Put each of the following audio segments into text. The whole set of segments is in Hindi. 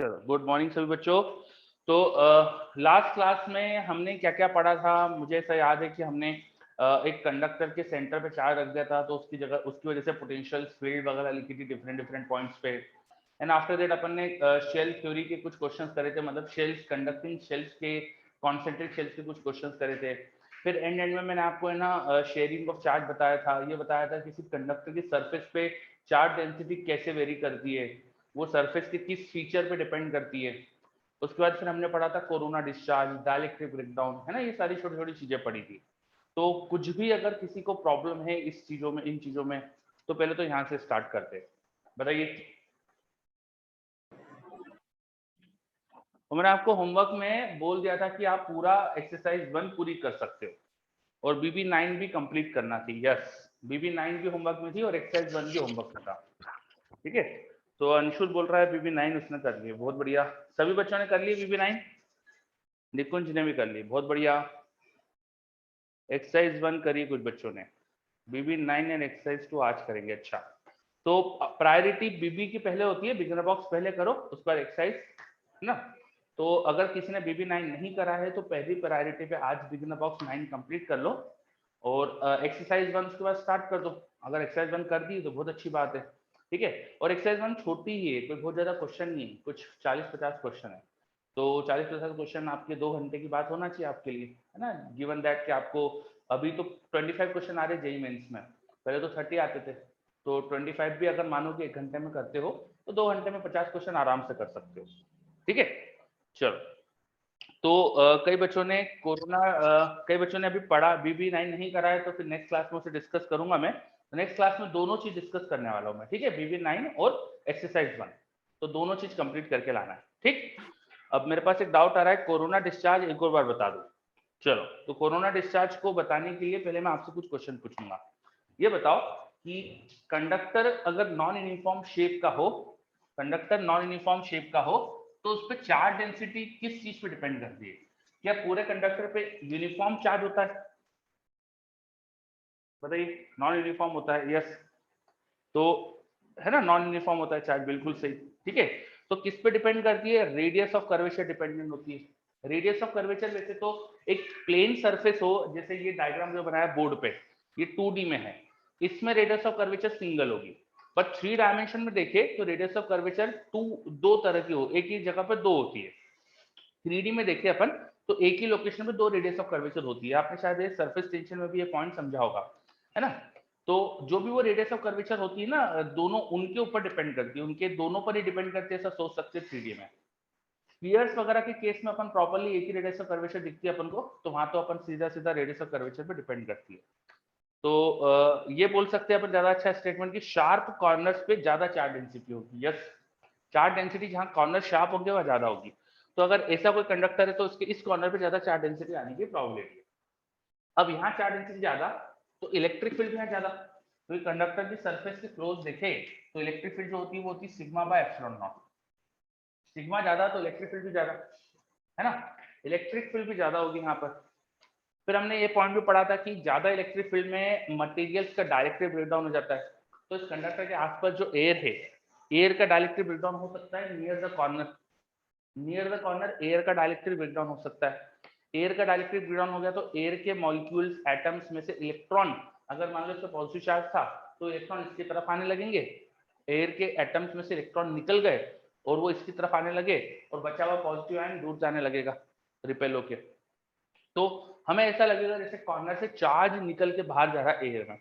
गुड मॉर्निंग सभी बच्चों। तो लास्ट क्लास में हमने क्या क्या पढ़ा था, मुझे ऐसा याद है कि हमने एक कंडक्टर के सेंटर पे चार्ज रख दिया था, तो उसकी जगह उसकी वजह से पोटेंशियल फील्ड वगैरह लिखी थी डिफरेंट डिफरेंट पॉइंट्स पे। एंड आफ्टर दैट अपन ने शेल थ्योरी के कुछ क्वेश्चंस करे थे, मतलब शेल्स, कंडक्टिंग शेल्स के, कॉन्सेंट्रिक शेल्स के कुछ क्वेश्चंस करे थे। फिर एंड में मैंने आपको है ना शेयरिंग ऑफ चार्ज बताया था, ये बताया था किसी कंडक्टर की सरफेस पे चार्ज डेंसिटी कैसे वेरी करती है, वो सरफेस के किस फीचर पे डिपेंड करती है। उसके बाद फिर हमने पढ़ा था कोरोना डिस्चार्ज, डाइलेक्ट्रिक ब्रेकडाउन, है ना, ये सारी छोटी छोटी चीजें पढ़ी थी। तो कुछ भी अगर किसी को प्रॉब्लम है इस चीजों में, इन चीजों में, तो पहले तो यहाँ से स्टार्ट करते हैं, बताइए। तो मैंने आपको होमवर्क में बोल दिया था कि आप पूरा एक्सरसाइज 1 पूरी कर सकते हो और BB9 भी कंप्लीट करना थी। यस, BB9 भी होमवर्क में थी और एक्सरसाइज 1 भी होमवर्क में था। ठीक है, तो अंशुल बोल रहा है BB9 उसने कर लिया, बहुत बढ़िया। सभी बच्चों ने कर लिया BB9? निकुंज ने भी कर ली, बहुत बढ़िया। एक्सरसाइज 1 करिए कुछ बच्चों ने, BB9 एंड एक्सरसाइज 2 आज करेंगे। अच्छा, तो प्रायोरिटी BB की पहले होती है, बिगिनर बॉक्स पहले करो, उसके बाद एक्सरसाइज, है ना। तो अगर किसी ने BB9 नहीं करा है तो पहली प्रायोरिटी पे आज बिगिनर बॉक्स 9 कंप्लीट कर लो और एक्सरसाइज 1 उसके बाद स्टार्ट कर दो। अगर एक्सरसाइज 1 कर दी तो बहुत अच्छी बात है, ठीक है। और एक्सरसाइज 1 छोटी ही है, कोई बहुत ज्यादा क्वेश्चन नहीं है, कुछ 40-50 क्वेश्चन है। तो 40-50 क्वेश्चन आपके 2 घंटे की बात होना चाहिए आपके लिए, है ना। गिवन दैट कि आपको अभी तो 25 क्वेश्चन आ रहे जेईई मेंस में, पहले तो 30 आते थे। तो 25 भी अगर मानो कि 1 घंटे में करते हो तो 2 घंटे में 50 क्वेश्चन आराम से कर सकते हो, ठीक है। चलो, तो कई बच्चों ने कोरोना, कई बच्चों ने अभी पढ़ा, BB9 नहीं करा है, तो फिर नेक्स्ट क्लास में उसे डिस्कस करूंगा मैं। तो नेक्स्ट क्लास में दोनों चीज डिस्कस करने वाला हूं मैं, ठीक है, BB9 और एक्सरसाइज 1, तो दोनों चीज कंप्लीट करके लाना है, ठीक। अब मेरे पास एक डाउट आ रहा है, कोरोना डिस्चार्ज एक और बार बता दो। चलो, तो कोरोना डिस्चार्ज को बताने के लिए पहले मैं आपसे कुछ क्वेश्चन पूछूंगा। ये बताओ कि कंडक्टर अगर नॉन यूनिफॉर्म शेप का हो, कंडक्टर नॉन यूनिफॉर्म शेप का हो, तो उस पर चार्ज डेंसिटी किस चीज पे डिपेंड करती है? क्या पूरे कंडक्टर पे यूनिफॉर्म चार्ज होता है? बताइए, नॉन यूनिफॉर्म होता है, यस। तो है ना, नॉन यूनिफॉर्म होता है चार्ज, बिल्कुल सही, ठीक है। तो किस पे डिपेंड करती है? रेडियस ऑफ कर्वेचर डिपेंडेंट होती है। रेडियस ऑफ कर्वेचर वैसे तो एक प्लेन सरफेस हो, जैसे ये डायग्राम जो बनाया बोर्ड पे, ये 2D में है, इसमें रेडियस ऑफ कर्वेचर सिंगल होगी। पर 3 डायमेंशन में देखे तो रेडियस ऑफ कर्वेचर दो तरह की हो, एक ही जगह पर दो होती है। 3D में देखे अपन तो एक ही लोकेशन पे 2 रेडियस ऑफ कर्वेचर होती है। आपने शायद ये सरफेस टेंशन में भी ये पॉइंट समझा होगा, है ना। तो जो भी वो रेडियस ऑफ कर्वेचर होती है ना, दोनों उनके ऊपर डिपेंड करती है, उनके दोनों पर ही डिपेंड करती है, ऐसा सोच सकते हैं 3D में। स्फीयर्स वगैरह के केस में अपन प्रॉपर्ली एक ही रेडियस ऑफ कर्वेचर दिखती है अपन को, तो वहां तो अपन सीधा सीधा रेडियस ऑफ कर्वेचर पे डिपेंड करती है। तो ये बोल सकते हैं अपन ज्यादा अच्छा स्टेटमेंट कि शार्प कॉर्नर्स पे ज्यादा चार्ज डेंसिटी होगी। यस, चार्ज डेंसिटी जहां कॉर्नर शार्प होंगे वहां ज्यादा होगी। तो अगर ऐसा कोई कंडक्टर है तो उसके इस कॉर्नर पे ज्यादा चार्ज डेंसिटी आने की प्रोबेबिलिटी है। अब यहाँ चार्ज डेंसिटी ज्यादा, तो इलेक्ट्रिक फील्ड यहाँ ज्यादा। तो कंडक्टर की सरफेस के क्लोज देखे तो इलेक्ट्रिक फील्ड जो होती है वो होती है sigma by epsilon not. Sigma ज्यादा तो इलेक्ट्रिक फील्ड भी ज्यादा, है ना, इलेक्ट्रिक फील्ड भी ज्यादा होगी यहाँ पर। फिर हमने ये पॉइंट भी पढ़ा था कि ज्यादा इलेक्ट्रिक फील्ड में मटेरियल्स का डायरेक्टली ब्रेकडाउन हो जाता है। तो इस कंडक्टर के आसपास जो एयर है, एयर का डायरेक्टली ब्रेकडाउन हो सकता है near the corner. Near the corner air का डायरेक्टली ब्रेकडाउन हो सकता है। एयर का डायरेक्टली ब्रेकडाउन हो गया तो एयर के मॉलिक्यूल्स, एटम्स में से इलेक्ट्रॉन, अगर मान लो इसका पॉजिटिव चार्ज था तो इलेक्ट्रॉन इसकी तरफ आने लगेंगे। एयर के एटम्स में से इलेक्ट्रॉन निकल गए और वो इसकी तरफ आने लगे और बचा हुआ पॉजिटिव आयन दूर जाने लगेगा रिपेल होके। तो हमें ऐसा लगेगा जैसे कॉर्नर से चार्ज निकल के बाहर जा रहा है एयर में।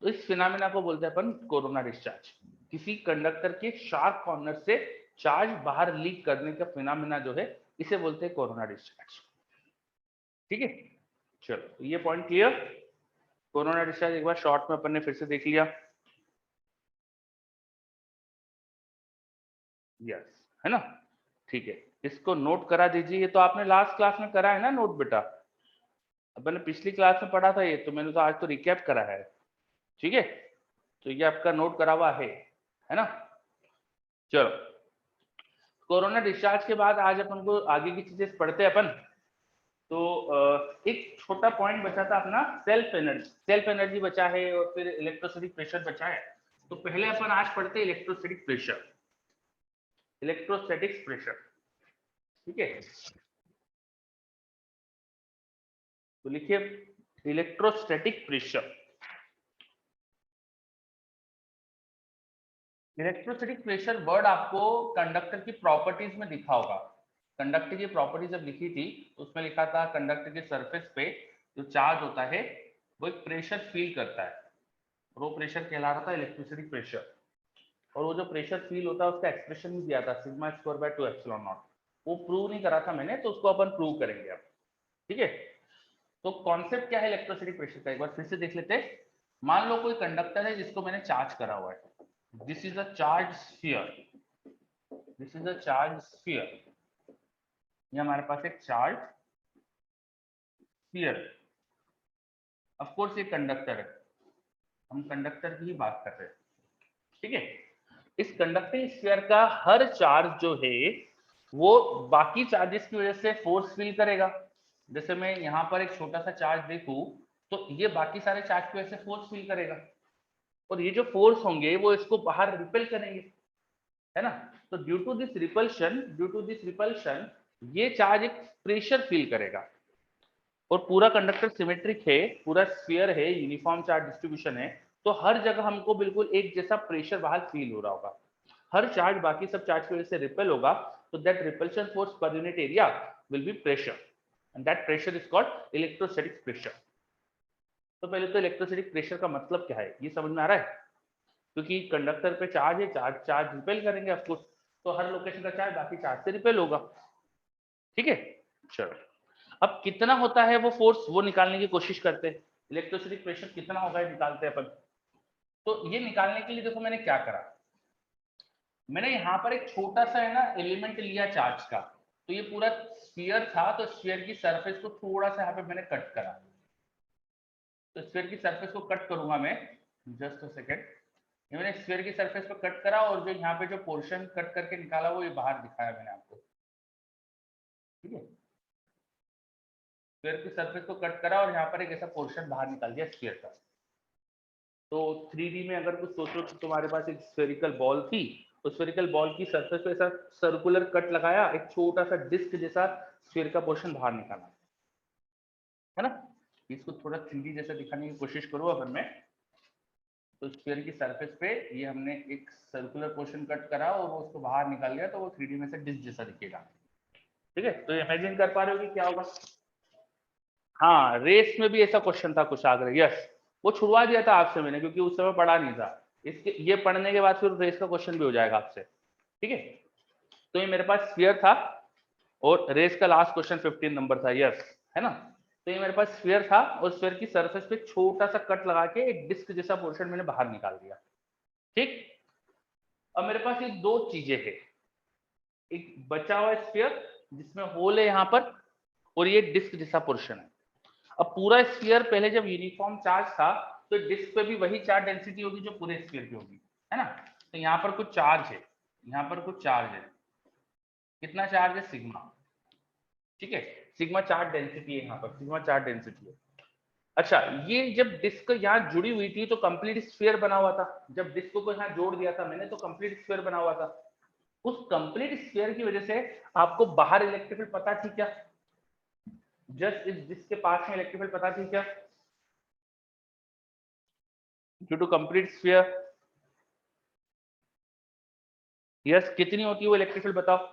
तो इस फिनोमेना को बोलते हैं अपन कोरोना डिस्चार्ज। किसी कंडक्टर के शार्प कॉर्नर से चार्ज बाहर लीक करने का फिनोमेना जो है, इसे बोलते हैं कोरोना डिस्चार्ज, ठीक है। चलो, तो ये पॉइंट क्लियर। कोरोना डिस्चार्ज एक बार शॉर्ट में अपन ने फिर से देख लिया, यस, है ना, ठीक है। इसको नोट करा दीजिए, ये तो आपने लास्ट क्लास में करा है ना नोट बेटा, अपन ने पिछली क्लास में पढ़ा था ये, तो मैंने तो आज तो रिकैप करा है, ठीक है। तो ये आपका नोट करा हुआ है ना। चलो, कोरोना डिस्चार्ज के बाद आज अपन को आगे की चीजें पढ़ते हैं अपन। तो एक छोटा पॉइंट बचा था अपना सेल्फ एनर्जी। सेल्फ एनर्जी बचा है और फिर इलेक्ट्रोस्टैटिक प्रेशर बचा है। तो पहले अपन आज पढ़ते हैं इलेक्ट्रोस्टैटिक प्रेशर। इलेक्ट्रोस्टैटिक प्रेशर, ठीक है। तो लिखिए electrostatic pressure. Electrostatic pressure word आपको कंडक्टर की प्रॉपर्टीज में दिखा होगा। कंडक्टर की प्रॉपर्टीज जब लिखी थी तो उसमें लिखा था कंडक्टर के सरफेस पे जो चार्ज होता है वो एक प्रेशर फील करता है, और वो प्रेशर कहला रहा था इलेक्ट्रोस्टैटिक प्रेशर। और वो जो प्रेशर फील होता है उसका एक्सप्रेशन भी दिया था sigma square by 2 epsilon not. वो प्रूव नहीं करा था मैंने, तो उसको अपन प्रूव करेंगे अब, ठीक है। तो कॉन्सेप्ट क्या है इलेक्ट्रोस्टैटिक प्रेशर का, एक बार फिर से देख लेते हैं। मान लो कोई कंडक्टर है जिसको मैंने चार्ज करा हुआ है, this is a charge sphere, this is a charge sphere, ये हमारे पास एक चार्ज स्फीयर, ऑफ कोर्स ये कंडक्टर है, हम कंडक्टर की ही बात कर रहे हैं, ठीक है। इस कंडक्टिंग स्फीयर का हर चार्ज जो है वो बाकी चार्जेस की वजह से फोर्स फील करेगा। जैसे मैं यहाँ पर एक छोटा सा चार्ज देखूं तो ये बाकी सारे चार्ज की वजह से फोर्स फील करेगा, और ये जो फोर्स होंगे वो इसको बाहर रिपेल करेंगे, है ना। तो ड्यू टू दिस रिपल्शन ये चार्ज एक प्रेशर फील करेगा। और पूरा कंडक्टर सिमेट्रिक है, पूरा स्फीयर है, यूनिफॉर्म चार्ज डिस्ट्रीब्यूशन है, तो हर जगह हमको बिल्कुल एक जैसा प्रेशर बाहर फील हो रहा होगा। हर चार्ज बाकी सब चार्ज की वजह से रिपेल होगा, तो that repulsion force per unit area will be pressure, and that pressure is called electrostatic pressure. तो पहले तो इलेक्ट्रोस्टैटिक प्रेशर का मतलब क्या है ये समझ में आ रहा है, क्योंकि कंडक्टर पे चार्ज है, चार्ज रिपेल करेंगे ऑफकोर्स, तो हर लोकेशन का चार्ज बाकी चार्ज से रिपेल होगा, ठीक है। चलो, अब कितना होता है वो फोर्स वो निकालने की कोशिश करते हैं। इलेक्ट्रोस्टैटिक प्रेशर कितना होगा ये निकालते हैं अपन। तो ये निकालने के लिए देखो मैंने क्या करा, मैंने यहाँ पर एक छोटा सा है ना एलिमेंट लिया चार्ज का, तो ये पूरा स्फीयर था, तो स्फीयर की सरफेस को थोड़ा सा यहाँ पे मैंने कट करा। तो स्फीयर की सरफेस को कट करूंगा मैं, जस्ट अ सेकेंड। मैंने स्फीयर की सरफेस को कट करा, और जो यहाँ पे जो पोर्शन कट करके निकाला वो ये बाहर दिखाया मैंने आपको, ठीक है। स्फीयर की सरफेस को कट करा और यहाँ पर एक ऐसा पोर्शन बाहर निकाल दिया स्फीयर का। तो 3D में अगर कुछ सोचो तो तुम्हारे पास एक स्फेरिकल बॉल थी, उस स्फेरिकल बॉल की सरफेस पे ऐसा सर्कुलर कट लगाया, एक छोटा सा डिस्क जैसा स्फीयर का पोर्शन बाहर निकाला, है ना। इसको थोड़ा 3D जैसा दिखाने की कोशिश करूँ अगर मैं, तो स्फीयर की सरफेस पे ये हमने एक सर्कुलर पोर्शन कट करा और वो उसको बाहर निकाल लिया, तो वो 3D में से डिस्क जैसा दिखेगा, ठीक है। तो इमेजिन कर पा रहे हो कि क्या होगा। हाँ, रेस में भी ऐसा क्वेश्चन था कुछ आगे, यस, वो छुड़वा दिया था आपसे मैंने क्योंकि उस समय पढ़ा नहीं था। इसके ये पढ़ने के बाद फिर रेस का क्वेश्चन भी हो जाएगा आपसे, ठीक है। तो ये मेरे पास स्फीयर था और रेस का लास्ट क्वेश्चन 15 नंबर था, यस, है ना। तो ये मेरे पास स्फीयर था और स्फीयर की सरफेस पे छोटा सा कट लगा के एक डिस्क जैसा पोर्शन मैंने बाहर निकाल दिया, ठीक। अब मेरे पास ये दो चीजें हैं, एक बचा हुआ स्फीयर जिसमें होल है यहाँ पर, और ये डिस्क जैसा पोर्शन है। अब पूरा स्फीयर पहले जब यूनिफॉर्म चार्ज था तो डिस्क पे भी वही चार्ज डेंसिटी होगी जो पूरे स्फीयर की होगी, है ना। तो यहाँ पर कुछ चार्ज है, यहाँ पर कुछ चार्ज है, कितना चार्ज है, सिग्मा, ठीक है। सिग्मा चार्ज डेंसिटी है, यहाँ पर सिग्मा चार्ज डेंसिटी है। अच्छा, ये जब डिस्क यहाँ जुड़ी हुई थी तो कंप्लीट स्फीयर बना हुआ था, जब डिस्क को यहाँ जोड़ दिया था मैंने तो कंप्लीट स्फीयर बना हुआ था। उस कंप्लीट स्फीयर की वजह से आपको बाहर इलेक्ट्रिक फील्ड पता थी क्या, जस्ट इस डिस्क के पास में इलेक्ट्रिक फील्ड पता थी क्या, due to complete sphere, yes. कितनी होती है वो इलेक्ट्रिक फील्ड बताओ,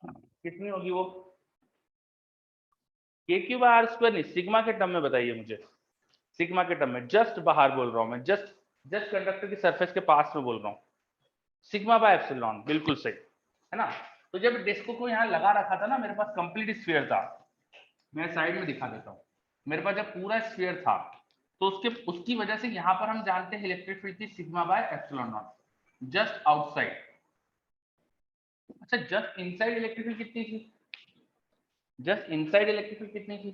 कितनी होगी वो, के क्यू बाय आर स्क्वायर नहीं, सिग्मा के टर्म में बताइए मुझे, सिग्मा के टर्म में, जस्ट बाहर बोल रहा हूं मैं, जस्ट जस्ट कंडक्टर की सरफेस के पास में बोल रहा हूँ, सिग्मा बाय एप्सिलॉन, बिल्कुल सही, है ना। तो जब डिस्क को यहाँ लगा रखा था ना, मेरे पास कंप्लीट स्फीयर था, मैं साइड में दिखा देता हूँ। मेरे पास जब पूरा स्फीयर था तो उसके उसकी वजह से यहाँ पर हम जानते हैं इलेक्ट्रिक फील्ड थी sigma by epsilon not, just outside. अच्छा, जस्ट इनसाइड इलेक्ट्रिक फील्ड कितनी थी, जस्ट इनसाइड इलेक्ट्रिक फील्ड कितनी थी,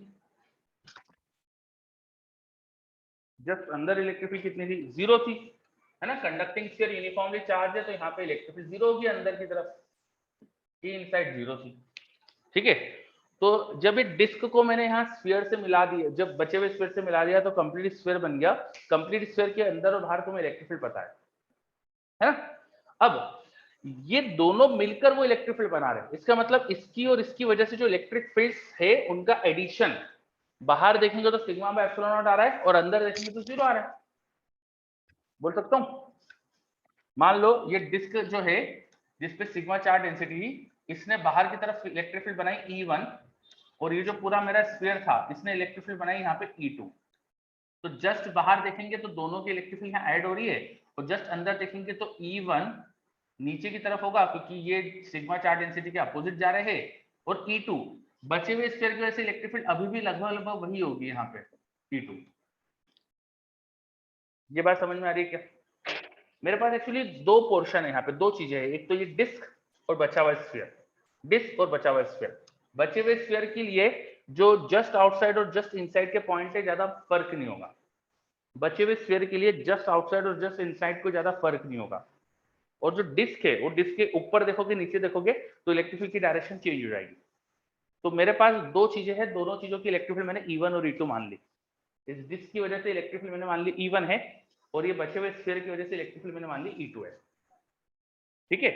जस्ट अंदर इलेक्ट्रिक फील्ड कितनी थी, जीरो थी, है ना। कंडक्टिंग स्फीयर यूनिफॉर्मली चार्ज है तो यहाँ पे इलेक्ट्रिक फील्ड जीरो होगी अंदर की तरफ, ये इनसाइड जीरो थी, ठीक है। तो जब इस डिस्क को मैंने यहाँ स्फीयर से मिला दिया, जब बचे हुए स्फीयर से मिला दिया तो कंप्लीट स्फीयर बन गया। कंप्लीट स्फीयर के अंदर और बाहर तुम्हें इलेक्ट्रिक फील्ड पता है ना। अब ये दोनों मिलकर वो इलेक्ट्रिक फील्ड बना रहे हैं। इसका मतलब इसकी और इसकी वजह से जो इलेक्ट्रिक फील्ड्स है उनका एडिशन, बाहर देखेंगे तो सिग्मा बाय एप्सिलॉन नॉट आ रहा है और अंदर देखेंगे तो 0 आ रहा है। बोल सकता हूं, मान लो ये डिस्क जो है जिसपे सिग्मा चार्ज डेंसिटी, इसने बाहर की तरफ इलेक्ट्रिक फील्ड बनाई E1, और ये जो पूरा मेरा स्फीयर था इसने इलेक्ट्रिक फील्ड बनाई यहाँ पे E2। तो जस्ट बाहर देखेंगे तो दोनों की इलेक्ट्रिक फील्ड यहाँ ऐड हो रही है, और जस्ट अंदर देखेंगे तो E1 नीचे की तरफ होगा क्योंकि ये सिग्मा चार्ज डेंसिटी के अपोजिट जा रहे हैं, और E2 बचे हुए स्फीयर की वजह से इलेक्ट्रिक फील्ड अभी भी लगभग वही होगी यहाँ पे E2। ये बात समझ में आ रही है क्या? मेरे पास एक्चुअली दो पोर्शन है यहाँ पे, दो चीजें हैं, एक तो ये डिस्क और बचा हुआ स्फीयर। डिस्क और बचा हुआ स्फीयर, बचे हुए स्फीयर के लिए जो जस्ट आउटसाइड और जस्ट इनसाइड के पॉइंट है ज्यादा फर्क नहीं होगा। बचे हुए स्फीयर के लिए जस्ट आउटसाइड और जस्ट इनसाइड को ज्यादा फर्क नहीं होगा। और जो डिस्क है वो डिस्क के ऊपर देखोगे नीचे देखोगे तो इलेक्ट्रिक फील्ड की डायरेक्शन चेंज हो जाएगी। तो मेरे पास दो चीजें हैं, दोनों चीजों की इलेक्ट्रिक फील्ड मैंने E1 और E2 मान ली। इस डिस्क की वजह से इलेक्ट्रिक फील्ड मैंने मान ली E1 है, और ये बचे हुए स्फीयर की वजह से इलेक्ट्रिक फील्ड मैंने मान ली E2 है। ठीक है,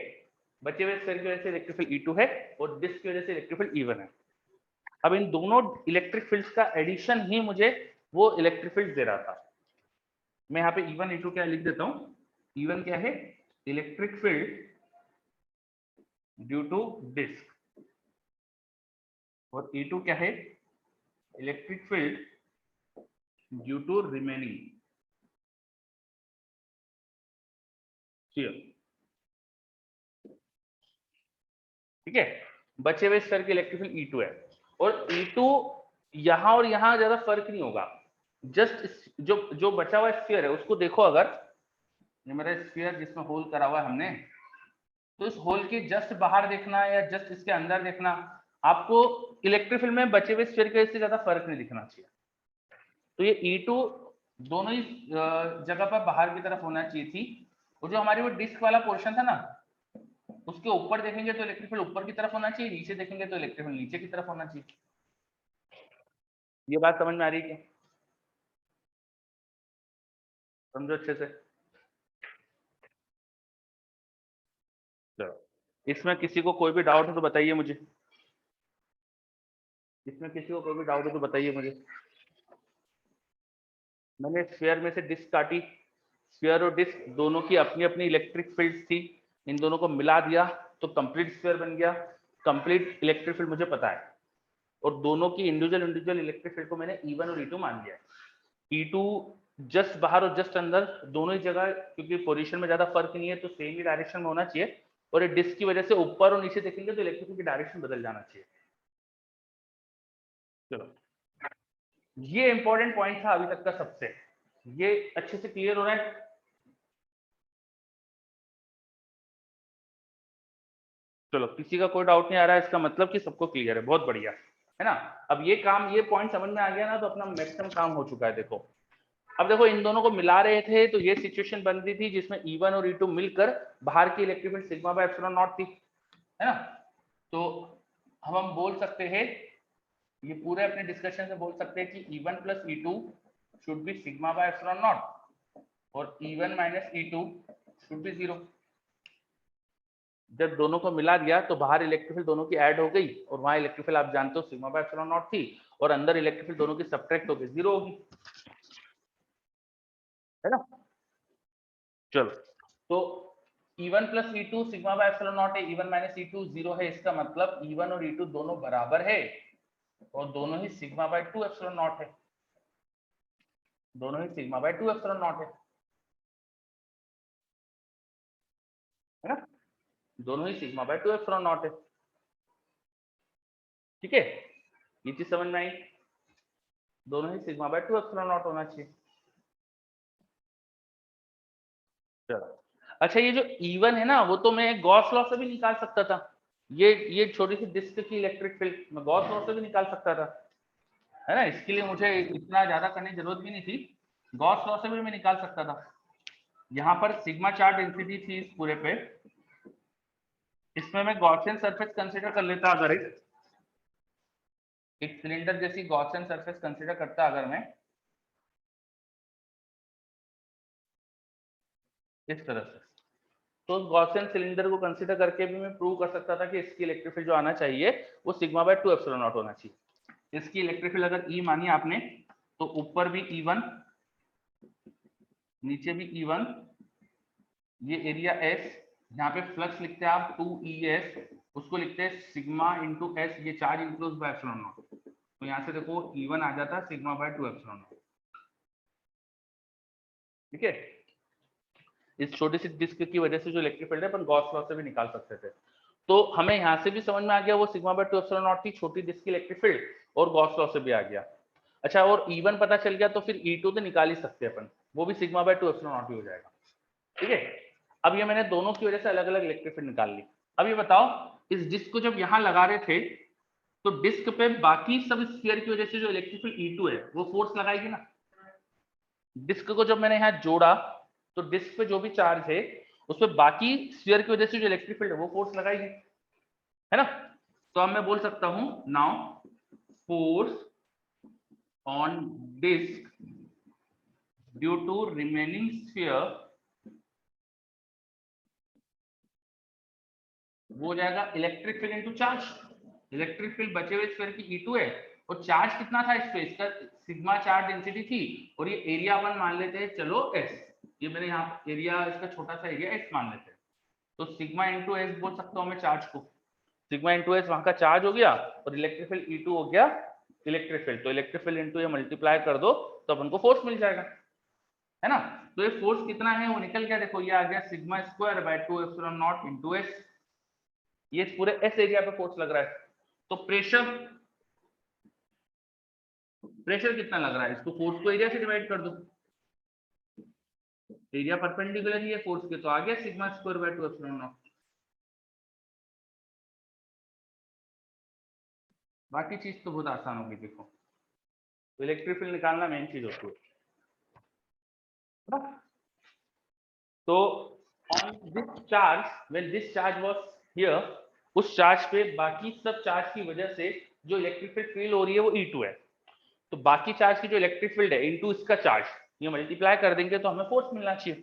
बचे हुए स्फीयर की वजह से इलेक्ट्रिक फील्ड E2 है और डिस्क की वजह से इलेक्ट्रिक फील्ड E1 है। अब इन दोनों इलेक्ट्रिक फील्ड्स का एडिशन ही मुझे वो इलेक्ट्रिक फील्ड दे रहा था। मैं यहाँ पे E1 E2 क्या लिख देता हूँ। E1 क्या है? Electric field due to disc, और E2 क्या है? Electric field due to remaining sphere. ठीक है, बचे हुए स्फीयर की इलेक्ट्रिक फील्ड E2 है, और E2 यहां और यहां ज्यादा फर्क नहीं होगा। जस्ट जो जो बचा हुआ स्फीयर है उसको देखो, अगर ये मेरा स्फीयर जिसमें होल करा हुआ है हमने, तो इस होल के जस्ट बाहर देखना या जस्ट इसके अंदर देखना, आपको इलेक्ट्रिक फील्ड में बचे हुए स्फीयर के इससे ज्यादा फर्क नहीं दिखना चाहिए। तो ये E2 दोनों ही जगह पर बाहर की तरफ होना चाहिए थी, और जो हमारी वो डिस्क वाला पोर्शन था ना, उसके ऊपर देखेंगे तो इलेक्ट्रिक फील्ड ऊपर की तरफ होना चाहिए, नीचे देखेंगे तो इलेक्ट्रिक फील्ड नीचे की तरफ होना चाहिए। ये बात समझ में आ रही है क्या? समझो अच्छे से। चलो, इसमें किसी को कोई भी डाउट है तो बताइए मुझे। इसमें किसी को कोई भी डाउट है तो बताइए मुझे। मैंने स्फीयर में से डिस्क काटी, स्फीयर और डिस्क दोनों की अपनी अपनी इलेक्ट्रिक फील्ड्स थी, इन दोनों को मिला दिया तो कंप्लीट स्फीयर बन गया। कंप्लीट इलेक्ट्रिक फील्ड मुझे पता है, और दोनों की इंडिविजुअल इलेक्ट्रिक फील्ड को मैंने E1 और E2 मान लिया है। E2 जस्ट बाहर और जस्ट अंदर दोनों ही जगह, क्योंकि पोजीशन में ज्यादा फर्क नहीं है तो सेम ही डायरेक्शन में होना चाहिए, और ये डिस्क की वजह से ऊपर और नीचे देखेंगे तो इलेक्ट्रिक फील्ड की डायरेक्शन बदल जाना चाहिए। चलो, ये इंपॉर्टेंट पॉइंट था अभी तक का सबसे। ये अच्छे से क्लियर हो रहा है? चलो, किसी का कोई डाउट नहीं आ रहा है, इसका मतलब कि सबको क्लियर है, बहुत बढ़िया है ना। अब ये काम, ये पॉइंट समझ में आ गया ना, तो अपना मैक्सिमम काम हो चुका है। देखो, अब देखो इन दोनों को मिला रहे थे तो ये सिचुएशन बन रही थी जिसमें E1 और E2 मिलकर बाहर की electric field sigma by epsilon not थी, है ना। तो हम बोल सकते हैं, ये पूरे अपने डिस्कशन से बोल सकते हैं कि E1 plus E2 should be sigma by epsilon not, और E1 minus E2 should be 0। जब दोनों को मिला दिया तो बाहर इलेक्ट्रिक फील्ड दोनों की ऐड हो गई, और वहां इलेक्ट्रिक फील्ड आप जानते हो सिग्मा बाय एप्सिलॉन नॉट थी, और अंदर इलेक्ट्रिक फील्ड दोनों की सब्ट्रैक्ट हो गई, 0 होगी, है ना। चलो, तो E1 plus E2 sigma by epsilon not है, E1 माइनस E2 0 है, इसका मतलब E1 और E2 दोनों बराबर है, और दोनों ही सिग्मा बाय 2 एप्सिलॉन नॉट है, दोनों ही सिग्मा बाय 2 एप्सिलॉन नॉट है ना, दोनों ही सिग्मा बाय 2 एप्सिलॉन नॉट है। ठीक है, ये चीज समझ में आई, दोनों ही सिग्मा बाय 2 एप्सिलॉन नॉट होना चाहिए। चलो, अच्छा, ये जो E1 है ना, वो तो मैं गॉस लॉ से भी निकाल सकता था। ये छोटी सी डिस्क की इलेक्ट्रिक फील्ड मैं गॉस लॉ से भी निकाल सकता था, है ना। इसके लिए मुझे इतना ज्यादा करने की जरूरत भी नहीं थी, गॉस लॉ से भी मैं निकाल सकता था। यहाँ पर सिग्मा चार्ज डेंसिटी थी इस पूरे पे, इसमें मैं गॉसियन सरफेस कंसीडर कर लेता, अगर एक सिलेंडर जैसी गॉसियन सरफेस कंसीडर करता अगर मैं, इस तरह से, तो गॉसियन सिलेंडर को कंसीडर करके भी मैं प्रूव कर सकता था कि इसकी इलेक्ट्रिक फील्ड जो आना चाहिए वो सिग्मा बाय 2 एप्सिलॉन नॉट होना चाहिए। इसकी इलेक्ट्रिक फील्ड अगर ई मानी आपने तो ऊपर भी E1 नीचे भी E1, ये एरिया S, यहाँ पे फ्लक्स लिखते हैं आप 2ES, उसको लिखते हैं सिग्मा इंटू एस, ये charge includes by epsilon not. तो यहाँ से देखो E1 आ जाता है सिग्मा बाय 2 एप्सिलॉन नॉट। ठीक है, इस छोटी सी डिस्क की वजह से जो इलेक्ट्रिक फील्ड है अपन गॉस लॉ से भी निकाल सकते थे। तो हमें यहाँ से भी समझ में आ गया वो सिग्मा बाय 2 एप्सिलॉन नॉट थी छोटी डिस्क की इलेक्ट्रिक फील्ड, और गॉस लॉ से भी आ गया। अच्छा, और E1 पता चल गया तो फिर E2 तो निकाल ही सकते हैं अपन, वो भी सिग्मा बाय 2 एप्सिलॉन नॉट ही हो जाएगा। ठीक है, अब ये मैंने दोनों की वजह से अलग अलग इलेक्ट्रिक फील्ड निकाल ली। अब ये बताओ, इस डिस्क को जब यहाँ लगा रहे थे तो डिस्क पे बाकी सब स्फीयर की वजह से जो इलेक्ट्रिक फील्ड E2 है वो फोर्स लगाएगी ना। डिस्क को जब मैंने यहाँ जोड़ा तो डिस्क पे जो भी चार्ज है उस पर बाकी स्फीयर की वजह से जो इलेक्ट्रिक फील्ड है वो फोर्स लगाएगी, है ना। तो अब मैं बोल सकता हूं now force on disc due to remaining sphere वो हो जाएगा electric field into charge. Electric field बचे हुए स्फीयर की E2 है, और चार्ज कितना था इस पे, इसका सिग्मा चार्ज डेंसिटी थी, और ये एरिया अपन मान लेते हैं चलो S, ये मैंने यहाँ एरिया इसका छोटा सा एरिया S मान लेते हैं। तो सिग्मा इंटू एस बोल सकता हूँ मैं चार्ज को, सिग्मा इंटू एस वहां का चार्ज हो गया, और इलेक्ट्रिक फील्ड E2 हो गया इलेक्ट्रिक फील्ड। तो इलेक्ट्रिक फील्ड इंटू ये मल्टीप्लाई कर दो तो अपन को फोर्स मिल जाएगा, है ना। तो ये फोर्स कितना है वो निकल गया, देखो ये आ गया sigma square by 2 epsilon not into S, ये पूरे एस एरिया पे फोर्स लग रहा है। तो प्रेशर प्रेशर कितना लग रहा है, इसको फोर्स को एरिया से डिवाइड कर दो, एरिया परपेंडिकुलर ही है फोर्स के, तो आ गया sigma square by 2 epsilon not. बाकी चीज तो बहुत आसान होगी, देखो इलेक्ट्रिक फील्ड निकालना मेन चीज होती है। तो on this charge when this charge was here, उस चार्ज पे बाकी सब चार्ज की वजह से जो इलेक्ट्रिक फील्ड फील हो रही है वो E2 है। तो बाकी चार्ज की जो इलेक्ट्रिक फील्ड है इनटू इसका चार्ज, ये मल्टीप्लाई कर देंगे तो हमें फोर्स मिलना चाहिए,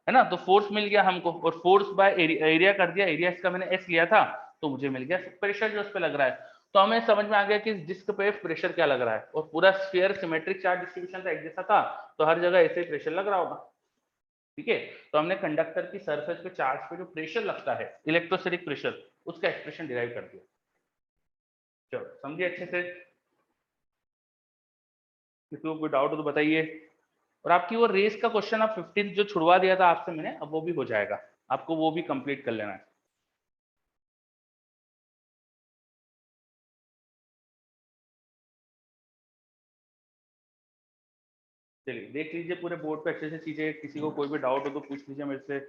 है ना। तो फोर्स मिल गया हमको, और फोर्स बाय एरिया कर दिया, एरिया इसका मैंने S लिया था तो मुझे मिल गया प्रेशर जो उस पे लग रहा है। तो हमें समझ में आ गया कि इस डिस्क पे प्रेशर क्या लग रहा है, और पूरा स्फीयर सिमेट्रिक चार्ज डिस्ट्रीब्यूशन था एक जैसा था, तो हर जगह ऐसे प्रेशर लग रहा होगा। ठीक है, तो हमने कंडक्टर की सरफेस पे चार्ज पे जो प्रेशर लगता है इलेक्ट्रोस्टैटिक प्रेशर, उसका एक्सप्रेशन डिराइव कर दिया। चलो समझिए अच्छे से, किसी को कोई डाउट हो तो बताइए। और आपकी वो रेस का क्वेश्चन आप 15 जो छुड़वा दिया था आपसे मैंने, अब वो भी हो जाएगा, आपको वो भी कंप्लीट कर लेना है। चलिए देख लीजिए पूरे बोर्ड पे अच्छे से चीजें, किसी को कोई भी डाउट हो तो पूछ लीजिए मेरे से।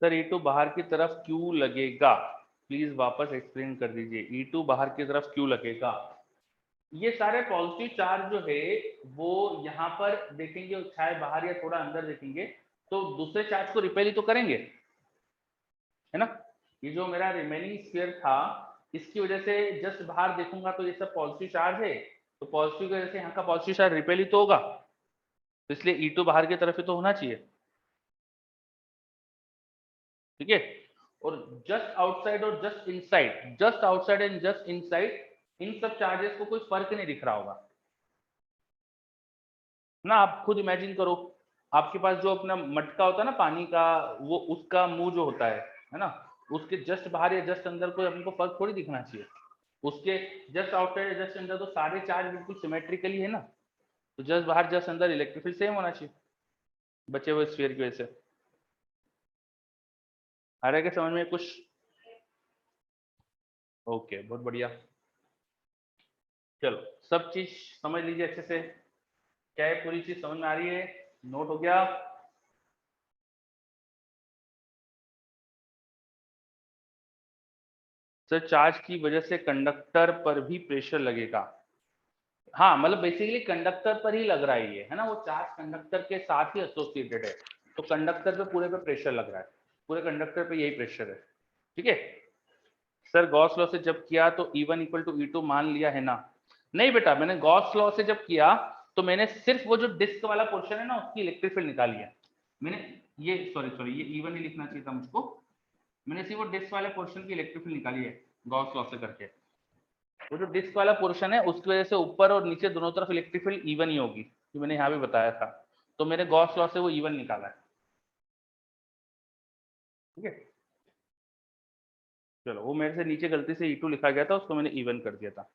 सर E2 बाहर की तरफ क्यों लगेगा, प्लीज वापस एक्सप्लेन कर दीजिए, E2 बाहर की तरफ क्यों लगेगा। ये सारे पॉजिटिव चार्ज जो है वो यहाँ पर देखेंगे, चाहे बाहर या थोड़ा अंदर देखेंगे तो दूसरे चार्ज को रिपेल ही तो करेंगे, है ना। ये जो मेरा रिमेनिंग स्फीयर था इसकी वजह से जस्ट बाहर देखूंगा तो ये सब पॉजिटिव चार्ज है, तो पॉजिटिव की वजह से यहाँ का पॉजिटिव चार्ज रिपेल ही तो होगा, तो इसलिए E2 बाहर की तरफ ही तो होना चाहिए। ठीक है, और जस्ट आउटसाइड और just inside, just outside and just inside, इन सब चार्जेस को कोई फर्क नहीं दिख रहा होगा ना। आप खुद इमेजिन करो, आपके पास जो अपना मटका होता है ना पानी का, वो उसका मुंह जो होता है ना, उसके जस्ट बाहर या जस्ट अंदर कोई हमको फर्क थोड़ी दिखना चाहिए, उसके जस्ट आउटसाइड या जस्ट अंदर तो सारे चार्ज बिल्कुल सिमेट्रिकली है ना, तो जस्ट बाहर जस्ट अंदर इलेक्ट्रिक फील्ड सेम होना चाहिए बचे हुए स्फीयर की वजह से। आ रहा है क्या समझ में कुछ? ओके, बहुत बढ़िया। चलो सब चीज समझ लीजिए अच्छे से, क्या है पूरी चीज समझ में आ रही है, नोट हो गया। सर चार्ज की वजह से कंडक्टर पर भी प्रेशर लगेगा। हाँ मतलब बेसिकली कंडक्टर पर ही लग रहा है ये, है ना, वो चार्ज कंडक्टर के साथ ही एसोसिएटेड है, तो कंडक्टर पे पूरे पे प्रेशर लग रहा है, पूरे कंडक्टर पे यही प्रेशर है। ठीक है सर, गॉस लॉ से जब किया तो E1 इक्वल टू E2 मान लिया है ना? नहीं बेटा, मैंने गॉस लॉ से जब किया तो मैंने सिर्फ वो जो डिस्क वाला पोर्शन है ना उसकी इलेक्ट्रिक फील्ड निकाली है। मैंने ये सॉरी ये E1 ही लिखना चाहिए था मुझको, मैंने सिर्फ वो डिस्क वाले पोर्शन की इलेक्ट्रिक फील्ड निकाली है गॉस लॉ से करके। वो जो डिस्क वाला पोर्शन है उसकी वजह से ऊपर और नीचे दोनों तरफ इलेक्ट्रिक फील्ड E1 ही होगी, जो मैंने यहाँ भी बताया था, तो मैंने गॉस लॉ से वो E1 निकाला है। ठीक है चलो, वो मेरे से नीचे गलती से E2 लिखा गया था, उसको मैंने E1 कर दिया था।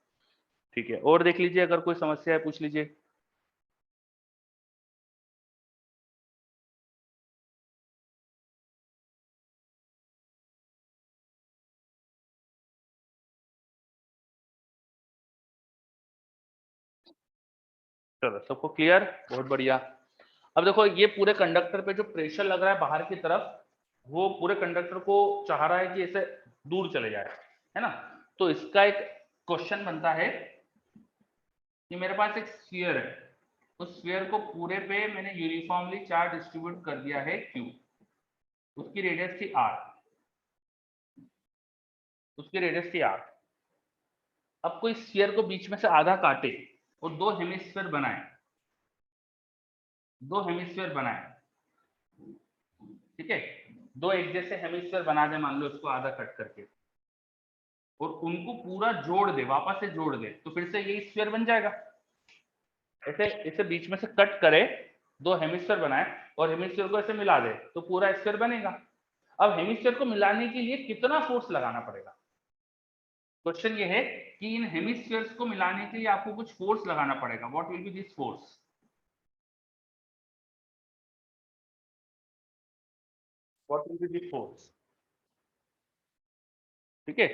ठीक है, और देख लीजिए, अगर कोई समस्या है पूछ लीजिए। चलो सबको क्लियर, बहुत बढ़िया। अब देखो ये पूरे कंडक्टर पे जो प्रेशर लग रहा है बाहर की तरफ, वो पूरे कंडक्टर को चाह रहा है कि ऐसे दूर चले जाए, है ना। तो इसका एक क्वेश्चन बनता है कि मेरे पास एक स्फीयर है, उस स्फीयर को पूरे पे मैंने यूनिफॉर्मली चार्ज डिस्ट्रीब्यूट कर दिया है Q, उसकी रेडियस थी R, उसकी रेडियस थी R। अब कोई स्फीयर को बीच में से आधा काटे और दो हेमिस्फीयर बनाए, दो हेमिस्फीयर बनाए, ठीक है, दो एक जैसे हेमिस्फीयर बना दे, मान लो इसको आधा कट करके, और उनको पूरा जोड़ दे, वापस से जोड़ दे, तो फिर से यही स्फीयर बन जाएगा। ऐसे इसे बीच में से कट करे, दो हेमिस्फीयर बनाए और हेमिस्फीयर को ऐसे मिला दे, तो पूरा स्फीयर बनेगा। अब हेमिस्फीयर को मिलाने के लिए कितना फोर्स लगाना पड़ेगा? क्वेश्चन ये है कि इन हेमिस्फीयर्स को मिलाने के लिए आपको कुछ फोर्स लगाना पड़ेगा। What will B this force? What will B this force? ठीक है,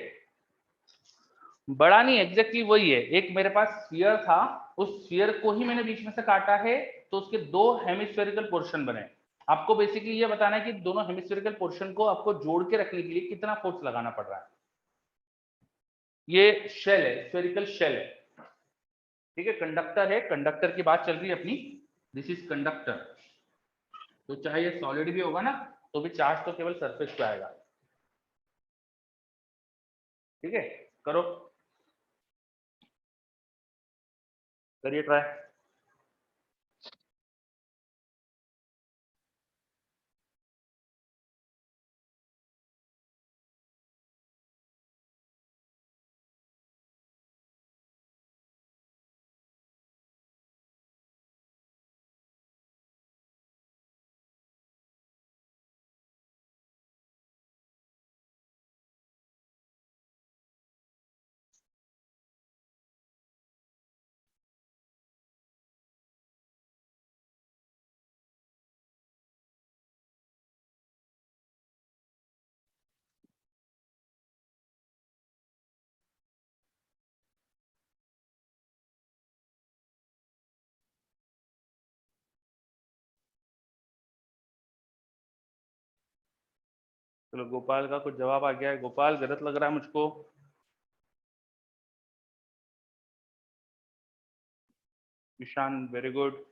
बड़ा नहीं, एग्जैक्टली वही है। एक मेरे पास स्फीयर था, उस स्फीयर को ही मैंने बीच में से काटा है, तो उसके दो हेमिस्फेरिकल पोर्शन बने। आपको बेसिकली ये बताना है कि दोनों हेमिस्फेरिकल पोर्शन को आपको जोड़ के रखने के लिए कितना फोर्स लगाना पड़ रहा है। ये शेल है, स्फेरिकल शेल है, ठीक है, कंडक्टर है, कंडक्टर की बात चल रही है अपनी, दिस इज कंडक्टर। तो चाहे ये सॉलिड भी होगा ना, तो भी चार्ज तो केवल सरफेस पे आएगा। ठीक है, करो, करिए ट्राई। चलो गोपाल का कुछ जवाब आ गया है, गोपाल गलत लग रहा है मुझको। Ishan very good.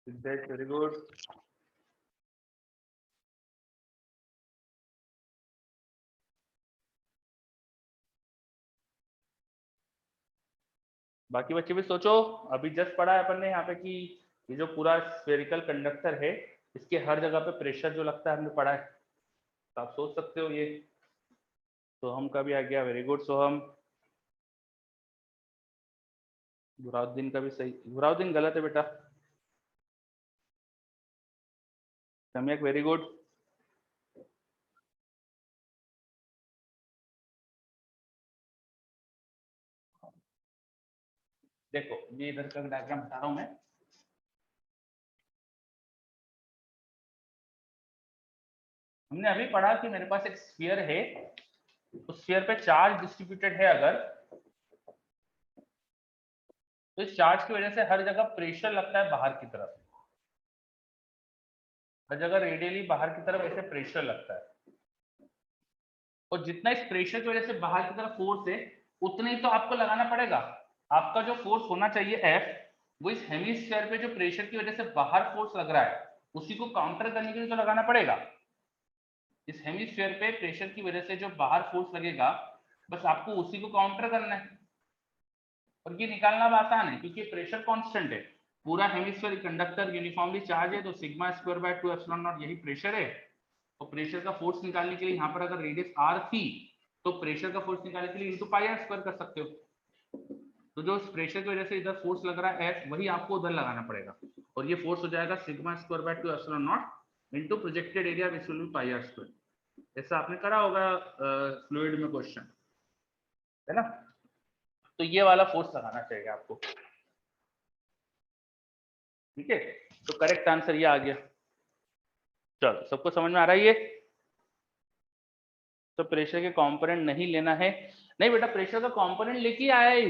Siddhesh very good. बाकी बच्चे भी सोचो, अभी जस्ट पढ़ा है अपन ने यहाँ पे कि ये जो पूरा स्फेरिकल कंडक्टर है, इसके हर जगह पे प्रेशर जो लगता है हमने पढ़ा है, तो आप सोच सकते हो ये। सोहम का भी आ गया, वेरी गुड सोहम। गुराउद्दीन का भी सही, गुराउद्दीन गलत है बेटा। सम्यक वेरी गुड। देखो ये इधर का डायग्राम बता रहा हूँ मैं। हमने अभी पढ़ा कि मेरे पास एक स्फीयर है, उस स्फीयर पे चार्ज डिस्ट्रीब्यूटेड है अगर, तो इस चार्ज की वजह से हर जगह प्रेशर लगता है बाहर की तरफ, हर जगह रेडियली बाहर की तरफ ऐसे प्रेशर लगता है, और जितना इस प्रेशर की वजह से बाहर की तरफ फोर्स है उतना ही तो आपको लगाना पड़ेगा। आपका जो फोर्स होना चाहिए F, वो इस हेमिस्फीयर पे जो प्रेशर की वजह से बाहर फोर्स लग रहा है उसी को काउंटर करने के लिए तो लगाना पड़ेगा। इस हेमिस्फीयर पे प्रेशर की वजह से जो बाहर फोर्स लगेगा बस आपको उसी को काउंटर करना है, और ये निकालना आसान है क्योंकि प्रेशर कांस्टेंट है, पूरा हेमिस्फीयर कंडक्टर यूनिफॉर्मली चार्ज है, तो sigma square by 2 epsilon not यही प्रेशर है। और प्रेशर का फोर्स निकालने के लिए यहाँ पर अगर रेडियस r थी तो प्रेशर का फोर्स निकालने के लिए इनटू पाई r स्क्वायर कर सकते हो। तो जो प्रेशर की वजह से इधर फोर्स लग रहा है F, वही आपको उधर लगाना पड़ेगा, और ये फोर्स हो जाएगा sigma square by 2 epsilon naught into projected area which will be pi r square. ऐसा आपने करा होगा फ्लूइड में क्वेश्चन, है ना। तो ये वाला फोर्स लगाना चाहिए आपको, ठीक है। तो करेक्ट आंसर ये आ गया। चलो सबको समझ में आ रहा है ये। तो प्रेशर के कंपोनेंट नहीं लेना है, नहीं बेटा प्रेशर का कंपोनेंट लेके आया है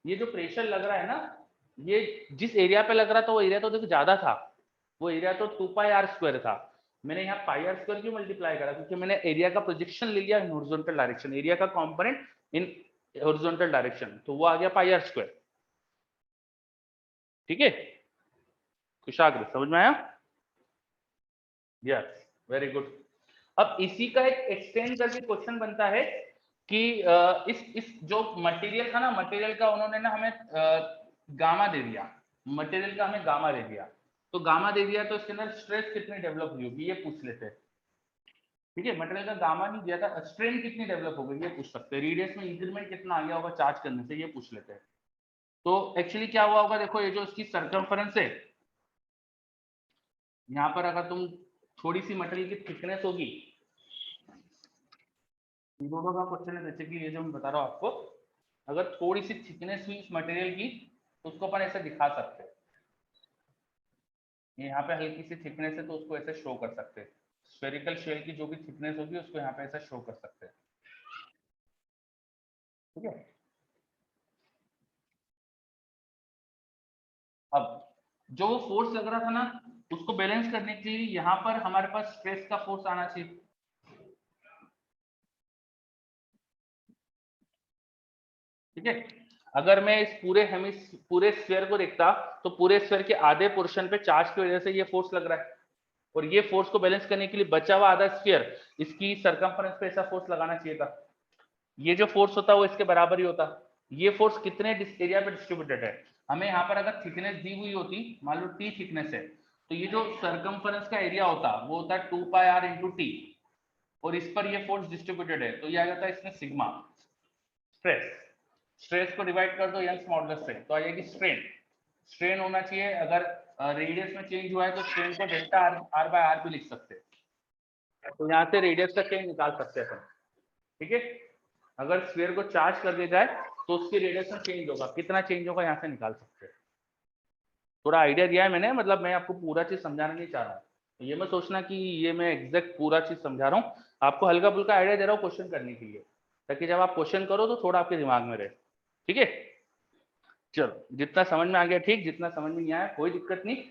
ये जो प्रेशर लग रहा है ना, ये जिस एरिया पे लग रहा था वो एरिया तो देखो ज्यादा था, वो एरिया तो 2 पाई r स्क्वायर था। मैंने यहाँ पाई r स्क्वायर क्यों मल्टीप्लाई करा, क्योंकि मैंने एरिया का प्रोजेक्शन ले लिया इन हॉरिजॉन्टल डायरेक्शन, एरिया का कंपोनेंट इन हॉरिजॉन्टल डायरेक्शन, तो वो आ गया पाई r स्क्वायर, ठीक है। कुशाग्र समझ में आया? Yes, very good. अब इसी का एक एक्सटेंड करके क्वेश्चन बनता है कि इस जो मटेरियल था ना, मटेरियल का उन्होंने ना हमें गामा दे दिया, मटेरियल का हमें गामा दे दिया, तो गामा दे दिया तो इसके अंदर स्ट्रेस कितनी डेवलप हुई होगी ये पूछ लेते हैं, ठीक है। मटेरियल का गामा नहीं दिया था, स्ट्रेन कितनी डेवलप हो गई ये पूछ सकते हैं, रेडियस में इंक्रीमेंट कितना आ गया होगा चार्ज करने से ये पूछ लेते हैं। तो एक्चुअली क्या हुआ होगा, देखो ये जो इसकी सर्कमफरेंस है, यहाँ पर अगर तुम थोड़ी सी मटेरियल की थिकनेस होगी, दोनों का क्वेश्चन है बेसिकली ये जो मैं बता रहा हूँ आपको, अगर थोड़ी सी थिकनेस हुई इस मटेरियल की तो उसको अपन ऐसे दिखा सकते हैं, यहाँ पे हल्की सी थिकनेस है तो उसको ऐसे शो कर सकते हैं, स्फेरिकल शेल की जो भी थिकनेस होगी उसको यहाँ पे ऐसे शो कर सकते हैं, ठीक है। अब जो फोर्स लग रहा था ना उसको बैलेंस करने के लिए यहाँ पर हमारे पास स्ट्रेस का फोर्स आना चाहिए, ठीक है। अगर मैं इस पूरे स्फीयर को देखता तो पूरे स्फीयर के आधे पोर्शन पे चार्ज की वजह से ये फोर्स लग रहा है, और ये फोर्स को बैलेंस करने के लिए बचा हुआ आधा स्फीयर इसकी सरकमफरेंस पे ऐसा फोर्स लगाना चाहिए था, ये जो फोर्स होता वो इसके बराबर ही होता। ये फोर्स कितने एरिया पे डिस्ट्रीब्यूटेड है, हमें यहाँ पर अगर थिकनेस दी हुई होती, मान लो टी थिकनेस है, तो ये जो सरकमफरेंस का एरिया होता वो होता 2 पाई r इंटू टी, और इस पर ये फोर्स डिस्ट्रीब्यूटेड है तो ये आ जाता है इसमें सिग्मा स्ट्रेस, स्ट्रेस को डिवाइड कर दो यंग्स मॉडुलस से तो आ जाएगी स्ट्रेन, स्ट्रेन होना चाहिए, अगर रेडियस में चेंज हुआ है तो स्ट्रेन को डेल्टा आर बाय आर भी लिख सकते हैं, तो यहाँ से रेडियस का चेंज निकाल सकते हैं अपन, ठीक है। अगर स्फीयर को चार्ज कर दिया जाए तो उसकी रेडियस में चेंज होगा, कितना चेंज होगा यहाँ से निकाल सकते हैं। थोड़ा आइडिया दिया है मैंने, मतलब मैं आपको पूरा चीज समझाना नहीं चाह रहा हूँ, ये मैं सोचना कि ये मैं एग्जैक्ट पूरा चीज समझा रहा हूँ, आपको हल्का फुल्का आइडिया दे रहा हूँ क्वेश्चन करने के लिए, ताकि जब आप क्वेश्चन करो तो थोड़ा आपके दिमाग में रहे, ठीक है। चलो जितना समझ में आ गया ठीक, जितना समझ में नहीं आया कोई दिक्कत नहीं,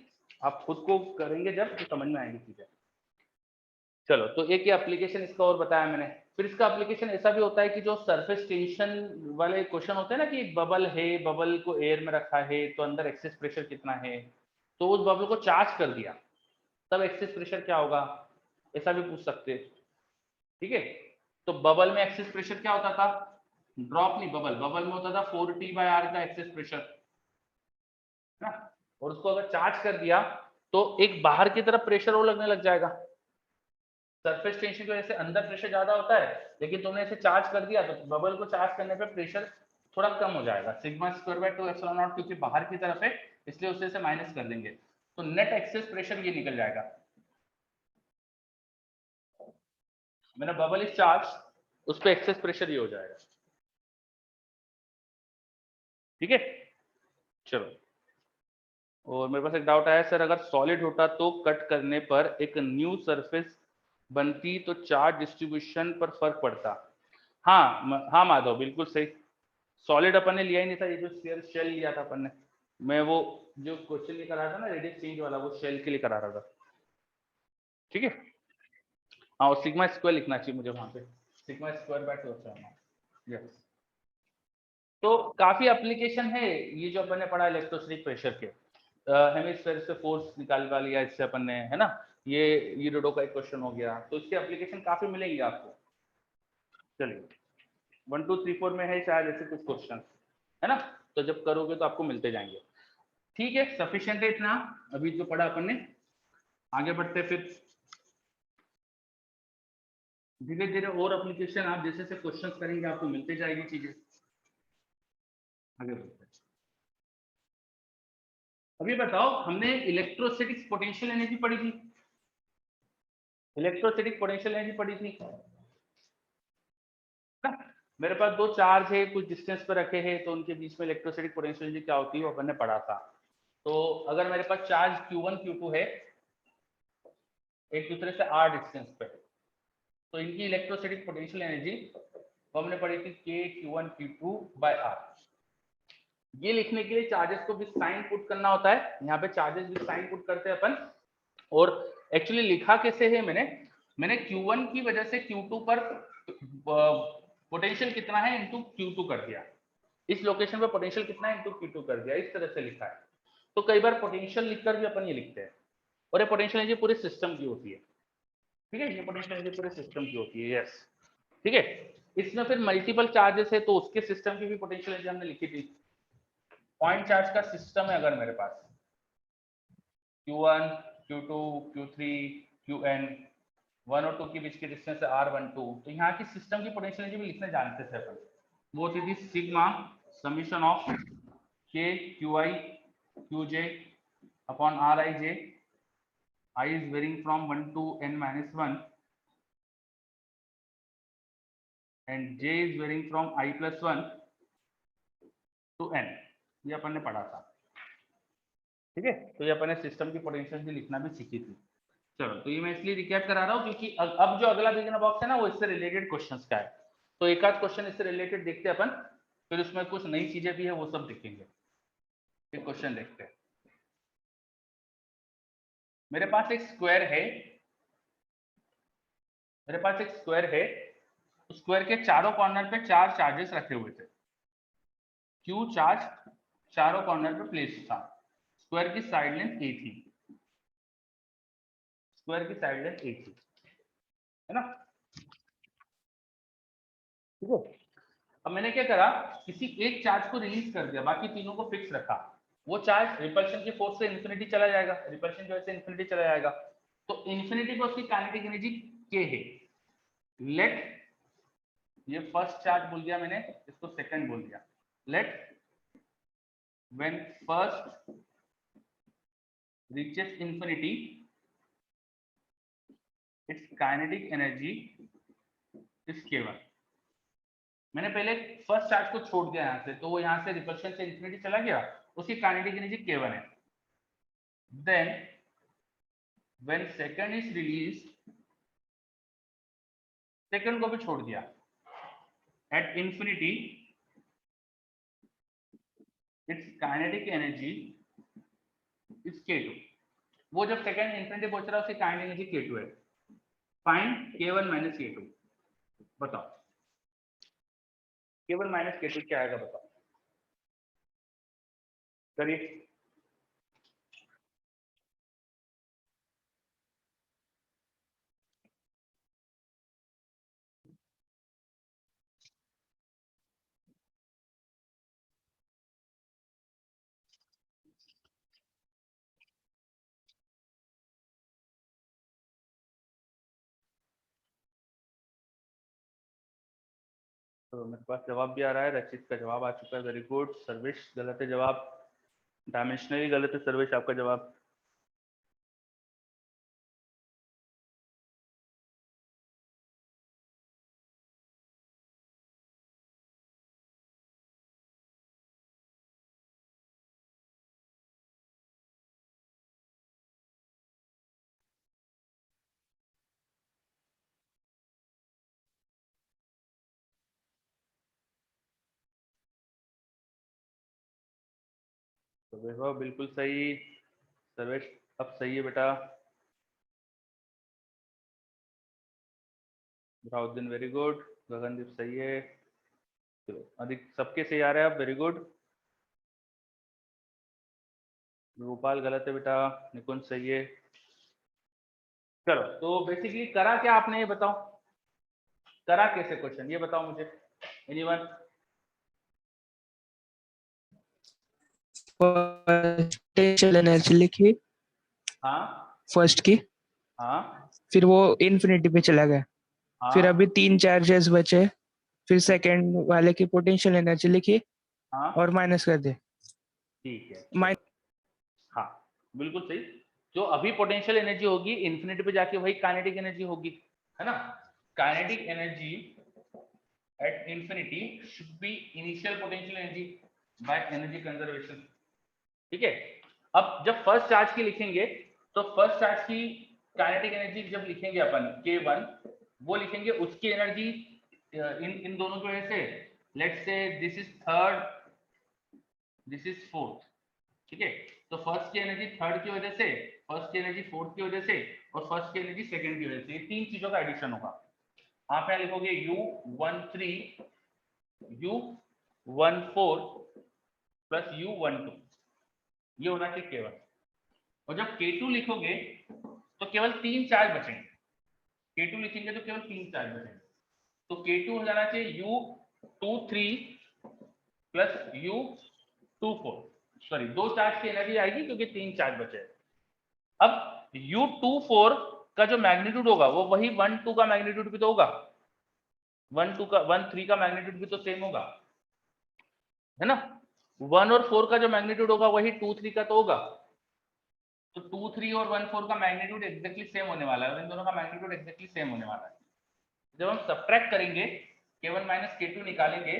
आप खुद को करेंगे जब तो समझ में आएगी चीजें। चलो तो एक ये एप्लीकेशन इसका और बताया मैंने, फिर इसका एप्लीकेशन ऐसा भी होता है कि जो सरफेस टेंशन वाले क्वेश्चन होते हैं ना, कि एक बबल है, बबल को एयर में रखा है तो अंदर एक्सेस प्रेशर कितना है, तो उस बबल को चार्ज कर दिया तब एक्सेस प्रेशर क्या होगा, ऐसा भी पूछ सकते हैं, ठीक है। तो बबल में एक्सेस प्रेशर क्या होता था, ड्रॉप नहीं, बबल में होता था 4T बाय R का एक्सेस प्रेशर, है ना। और उसको अगर चार्ज कर दिया तो एक बाहर की तरफ प्रेशर और लगने लग जाएगा, सरफेस टेंशन की वजह से अंदर प्रेशर ज्यादा होता है, लेकिन तुमने इसे चार्ज कर दिया तो बबल को चार्ज करने पे प्रेशर थोड़ा कम हो जाएगा, sigma square by 2 epsilon not, क्योंकि बाहर की तरफ है इसलिए उसे से माइनस कर देंगे, तो नेट एक्सेस प्रेशर ये निकल जाएगा, मेरा बबल इज चार्ज उस पे एक्सेस प्रेशर ये हो जाएगा, ठीक है। चलो, और मेरे पास एक डाउट आया सर, अगर सॉलिड होता तो कट करने पर एक न्यू सरफेस बनती तो चार्ज डिस्ट्रीब्यूशन पर फर्क पड़ता। हाँ हाँ माधव बिल्कुल सही, सॉलिड अपन ने लिया ही नहीं था, ये जो स्फीयर शेल लिया था अपन ने। मैं वो जो क्वेश्चन लेकर आया था ना रेडियस चेंज वाला, वो शेल के लिए करा रहा था। ठीक है, हाँ, और सिग्मा स्क्वायर लिखना चाहिए मुझे वहां पे, सिग्मा स्क्वायर बाय 2 यस। तो काफी एप्लीकेशन है ये जो अपन ने पढ़ा इलेक्ट्रोस्टैटिक प्रेशर के। हेमिस्फेयर से फोर्स निकाल लिया इससे अपन ने, है ना। ये यूरोडो का एक क्वेश्चन हो गया, तो इसके एप्लीकेशन काफी मिलेंगे आपको। चलिए 1 2 3 4 में है शायद ऐसे कुछ क्वेश्चन, है ना। तो जब करोगे तो आपको मिलते जाएंगे। ठीक है, सफिशिएंट है इतना अभी जो पढ़ा अपन ने। आगे बढ़ते फिर धीरे धीरे और एप्लीकेशन आप जैसे जैसे क्वेश्चंस करेंगे आपको मिलते जाएगी चीजें। आगे बढ़ते हैं। अभी बताओ, हमने इलेक्ट्रोस्टैटिक पोटेंशियल एनर्जी पढ़ी थी, इलेक्ट्रोस्टैटिक पोटेंशियल एनर्जी पढ़ी थी ना? मेरे पास दो चार्ज है, कुछ डिस्टेंस पर रखे हैं, तो उनके बीच में इलेक्ट्रोस्टैटिक पोटेंशियल एनर्जी क्या होती है वो अपन ने पढ़ा था। तो अगर मेरे पास चार्ज Q1 Q2 है एक दूसरे से r डिस्टेंस पे, तो इनकी इलेक्ट्रोस्टैटिक पोटेंशियल एनर्जी वो हमने पढ़ी थी K Q1 Q2 bye R। ये लिखने के लिए चार्जेस को भी साइन पुट करना होता है, यहाँ पे चार्जेस भी साइन पुट करते हैं अपन। और एक्चुअली लिखा कैसे है, मैंने Q1 की वजह से Q2 पर पोटेंशियल कितना है इनटू Q2 कर दिया, इस लोकेशन पे पोटेंशियल कितना है इनटू Q2 कर दिया, इस तरह से लिखा है। तो कई बार पोटेंशियल लिखकर भी अपन ये लिखते हैं, और ये पोटेंशियल एनर्जी पूरे सिस्टम की होती है। ठीक है, ये पोटेंशियल एनर्जी पूरे सिस्टम की होती है, यस। ठीक है, इसमें फिर मल्टीपल चार्जेस है, तो उसके सिस्टम की भी पोटेंशियल एनर्जी हमने लिखी थी। पॉइंट चार्ज का सिस्टम है अगर मेरे पास Q1 Q2 Q3 Qn 1 और 2 के बीच की डिस्टेंस है R12, तो यहाँ की सिस्टम की पोटेंशियल एनर्जी भी लिखने जानते थे अपन। वो होती थी sigma summation of K Qi Qj upon Rij, I is varying from 1 to n minus 1 and j is varying from I plus 1 to n। ये अपन ने पढ़ा था। ठीक है, तो ये अपन ने सिस्टम की पोटेंशियल भी लिखना भी सीखी थी। चलो, तो ये मैं इसलिए रिकैप करा रहा हूँ क्योंकि अब जो अगला बिगिनर बॉक्स है ना वो इससे रिलेटेड क्वेश्चंस का है, तो एक आध क्वेश्चन इससे रिलेटेड देखते हैं अपन, फिर उसमें कुछ नई चीजें भी है वो सब देखेंगे। एक क्वेश्चन देखते हैं। मेरे पास एक स्क्वायर है, मेरे पास एक स्क्वायर है, स्क्वायर के चारों कॉर्नर पे 4 चार्जेस रखे हुए थे। क्यू चार्ज चारों कॉर्नर पे प्लेस था। स्क्वायर की साइड लेंथ ए थी, स्क्वायर की साइड लेंथ ए थी, है ना। ठीक है, अब मैंने क्या करा, किसी एक चार्ज को रिलीज कर दिया, बाकी तीनों को फिक्स रखा। वो चार्ज रिपल्शन की फोर्स से इन्फिनिटी चला जाएगा, रिपल्शन की वजह से इन्फिनिटी चला जाएगा, तो इन्फिनिटी को उसकी काइनेटिक एनर्जी के है। लेट, ये फर्स्ट चार्ज बोल दिया मैंने, इसको सेकंड बोल दिया। Let when first reaches infinity its kinetic energy is k1। मैंने पहले फर्स्ट चार्ज को छोड़ दिया यहाँ से, तो वो यहाँ से रिपल्शन से इंफिनिटी चला गया, उसकी काइनेटिक एनर्जी k1 है। Then when second is release, second को भी छोड़ दिया, at infinity its kinetic energy is k2। वो जब सेकंड इंफिनिटी पहुंच रहा है उसकी काइनेटिक एनर्जी k2 है। फाइंड k1 माइनस k2, बताओ k1 माइनस k2 क्या आएगा, बताओ करिए। तो मेरे पास जवाब भी आ रहा है, रचित का जवाब आ चुका है, वेरी गुड। सर्वेश गलत है जवाब, डायमेंशनली गलत है सर्वेश आपका जवाब। तो वैभव बिल्कुल सही, सर्वेश अब सही है बेटा, बहाउद्दीन वेरी गुड, गगनदीप सही है, चलो अधिक सबके सही आ रहे हैं अब, वेरी गुड। गोपाल गलत है बेटा, निकुंज सही है। चलो तो बेसिकली करा क्या आपने ये बताओ, करा कैसे क्वेश्चन ये बताओ मुझे, एनीवन? पोटेंशियल एनर्जी लिखी हाँ फर्स्ट की, हाँ फिर वो इन्फिनिटी पे चला गया, फिर हाँ अभी 3 चार्जेस बचे, फिर सेकंड वाले की पोटेंशियल एनर्जी लिखी हाँ, और माइनस कर दे। ठीक है चलो, हाँ बिल्कुल सही। जो अभी पोटेंशियल एनर्जी होगी इन्फिनिटी पे जाके वही काइनेटिक एनर्जी होगी, है ना? Kinetic energy at infinity should be initial potential energy by energy conservation, ठीक है? अब जब फर्स्ट चार्ज की लिखेंगे तो फर्स्ट चार्ज की काइनेटिक एनर्जी जब लिखेंगे अपन K1, वो लिखेंगे उसकी एनर्जी इन इन दोनों की वजह से, let's say this is third, this is fourth, ठीक है? तो फर्स्ट की एनर्जी थर्ड की वजह से, फर्स्ट की एनर्जी फोर्थ की वजह से, और फर्स्ट की एनर्जी सेकंड की वजह से, ये तीन चीजों का एडिशन होगा। आप यहाँ लिखोगे U13 U14 प्लस U12, ये होना चाहिए केवल। और जब K2 लिखोगे तो केवल 3 चार्ज बचेंगे, K2 लिखेंगे तो केवल 3 चार्ज बचेंगे, तो K2 हो जाना चाहिए U23 plus U24, sorry 2 charge की एनर्जी आएगी क्योंकि 3 चार्ज बचे। अब U24 का जो मैग्नीट्यूड होगा वो वही 1-2 का मैग्नीट्यूड भी तो होगा, 1-2 का 1-3 का मैग्नीट्यूड भी तो सेम होगा, है ना? 1 और 4 का जो मैग्नीट्यूड होगा वही 2-3 का तो होगा, तो 2-3 और 1-4 का मैग्नीट्यूड एक्जेक्टली सेम होने वाला है, और इन दोनों का मैग्नीट्यूड एक्जेक्टली सेम होने वाला है। जब हम सब्ट्रैक्ट करेंगे K1 माइनस K2 निकालेंगे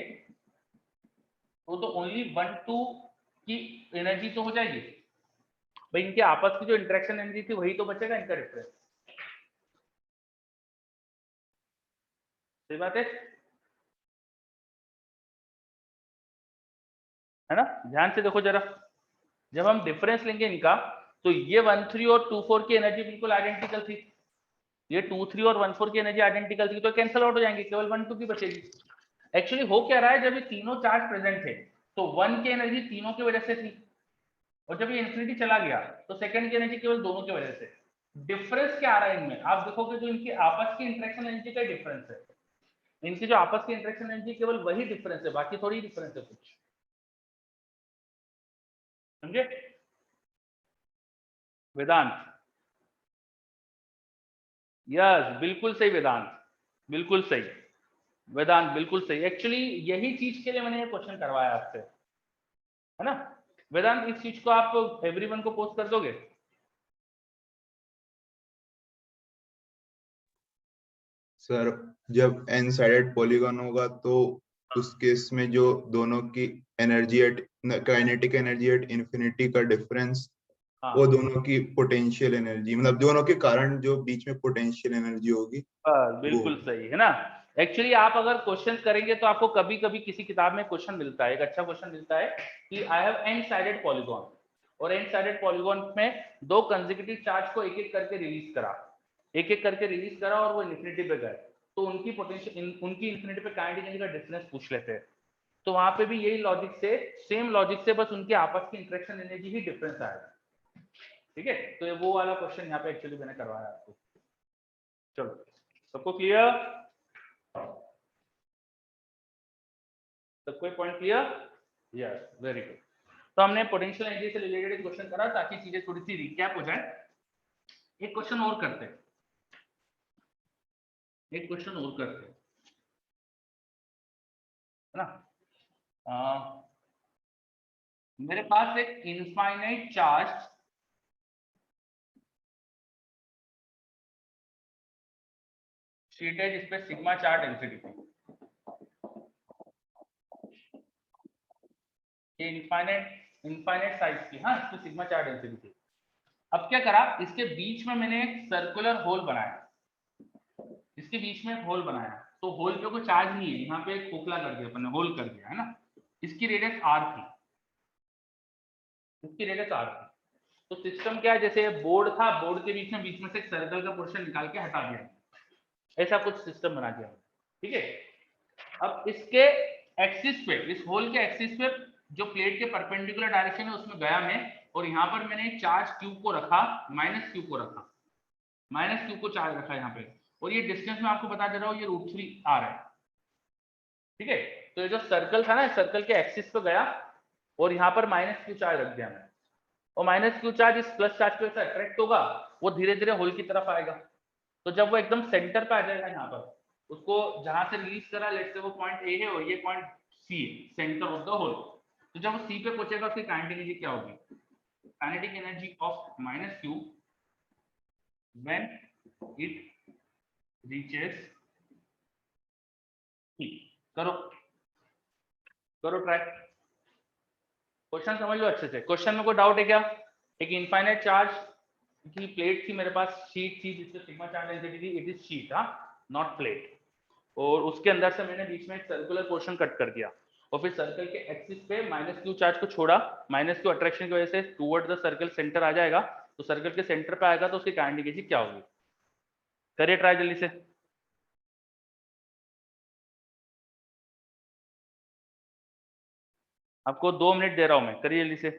तो ओनली 1-2 की एनर्जी तो हो जाएगी भाई, इनके आपस की जो इंटरेक्शन एनर्जी थी वही तो बचेगा इनका डिफरेंस, सही बात है ना? ध्यान से देखो जरा, जब हम डिफरेंस लेंगे इनका तो ये 1-3 और 2-4 की एनर्जी बिल्कुल आइडेंटिकल थी, ये 2-3 और 1-4 की एनर्जी आइडेंटिकल थी, तो कैंसिल आउट हो जाएंगे, केवल 1-2 की बचेगी। एक्चुअली हो क्या रहा है, जब ये तीनों चार्ज प्रेजेंट थे तो 1 की एनर्जी तीनों की वजह से थी, और जब ये इंफिनिटी चला गया तो सेकंड की एनर्जी केवल दोनों की वजह से। डिफरेंस क्या आ रहा है इनमें, आप देखोगे जो इनकी आपस की इंटरेक्शन एनर्जी का डिफरेंस है, इनकी जो आपस की इंटरेक्शन एनर्जी केवल वही डिफरेंस है, बाकी थोड़ी डिफरेंस है कुछ, समझे? वेदांत, यस बिल्कुल सही वेदांत, बिल्कुल सही वेदांत, बिल्कुल सही। एक्चुअली यही चीज के लिए मैंने ये क्वेश्चन करवाया आपसे, है ना? वेदांत इस चीज को आप एवरीवन को पोस्ट कर दोगे? सर जब एन साइडेड पॉलीगॉन होगा तो उस केस में जो दोनों की energy at kinetic energy at infinity का डिफरेंस, हाँ वो दोनों की पोटेंशियल एनर्जी, मतलब दोनों के कारण जो बीच में पोटेंशियल एनर्जी होगी वो। बिल्कुल सही है ना? एक्चुअली आप अगर क्वेश्चन करेंगे तो आपको कभी कभी किसी किताब में क्वेश्चन मिलता है, एक अच्छा क्वेश्चन मिलता है कि I have an sided polygon, और एन साइडेड पॉलीगॉन में 2 कंसेक्यूटिव चार्ज को एक एक करके रिलीज करा, एक एक करके रिलीज करा और वो इन्फिनिटी पे गए, तो उनकी पोटेंशियल उनकी इन्फिनिटी पे काइनेटिक एनर्जी का डिफरेंस पूछ लेते हैं। तो वहां पे भी यही लॉजिक से, सेम लॉजिक से, बस उनके आपस की इंटरेक्शन एनर्जी ही डिफरेंस आएगा, ठीक है? तो ये वो वाला क्वेश्चन यहाँ पे एक्चुअली मैंने करवाया आपको। चलो सबको क्लियर, सबको point clear? Yes very good. तो हमने पोटेंशियल एनर्जी से रिलेटेड एक क्वेश्चन करा ताकि चीजें थोड़ी सी रिकैप हो जाए। एक क्वेश्चन और करते हैं, एक क्वेश्चन और करते हैं, है ना? मेरे पास एक इनफाइनाइट चार्ज शीट है जिसपे सिग्मा चार्ज डेंसिटी थी, ये इनफाइनाइट इनफाइनाइट साइज की, हाँ इस पे सिग्मा चार्ज डेंसिटी थी। अब क्या करा, इसके बीच में मैंने एक सर्कुलर होल बनाया, इसके बीच में एक होल बनाया, तो होल पे कोई चार्ज नहीं है, यहाँ पे एक खोखला कर दिया अपन ने, होल कर दिया, है ना? इसकी रेडियस r थी, इसकी रेडियस r थी। तो सिस्टम क्या है, जैसे बोर्ड था, बोर्ड के बीच में से एक सर्कल का पोर्शन निकाल के हटा दिया, ऐसा कुछ सिस्टम बना दिया, ठीक है। अब इसके एक्सिस पे, इस होल के एक्सिस पे जो प्लेट के परपेंडिकुलर डायरेक्शन है उसमें गया मैं, और यहाँ पर मैंने चार्ज क्यू को रखा, माइनस क्यू को रखा, माइनस क्यू को चार्ज रखा यहाँ पे, और ये डिस्टेंस मैं आपको बता दे रहा हूँ, ये √3 आ रहा है, ठीक है। तो ये जो सर्कल था ना, सर्कल के एक्सिस पे गया और यहाँ पर माइनस क्यू चार्ज रख दिया मैंने, और माइनस क्यू चार्ज इस प्लस चार्ज पे अट्रैक्ट होगा, वो धीरे धीरे होल की तरफ आएगा। तो जब वो एकदम सेंटर पे आ जाएगा यहाँ पर, उसको जहां से रिलीज करा, लेट्स से वो पॉइंट ए है और ये पॉइंट सी है, सेंटर ऑफ द होल। तो जब वो सी पे पहुंचेगा उसकी काइनेटिक एनर्जी क्या होगी, kinetic energy of minus Q when it reaches C. करो करो ट्राई, क्वेश्चन समझ लो अच्छे से। क्वेश्चन में कोई डाउट है क्या? एक इनफाइनाइट चार्ज की प्लेट थी मेरे पास, शीट थी जिससे सिग्मा चार्ज डेंसिटी थी, इट इज शीट, हाँ, नॉट प्लेट, और उसके अंदर से मैंने बीच में एक सर्कुलर पोर्शन कट कर दिया, और फिर सर्कल के एक्सिस पे माइनस क्यू चार्ज को छोड़ा, माइनस क्यू अट्रैक्शन की वजह से टुवर्ड द सर्कल सेंटर आ जाएगा, तो सर्कल के सेंटर पे आएगा तो उसकी काइनेटिक एनर्जी क्या होगी? करिए ट्राई जल्दी से। आपको 2 मिनट दे रहा हूं मैं, करिए जल्दी से।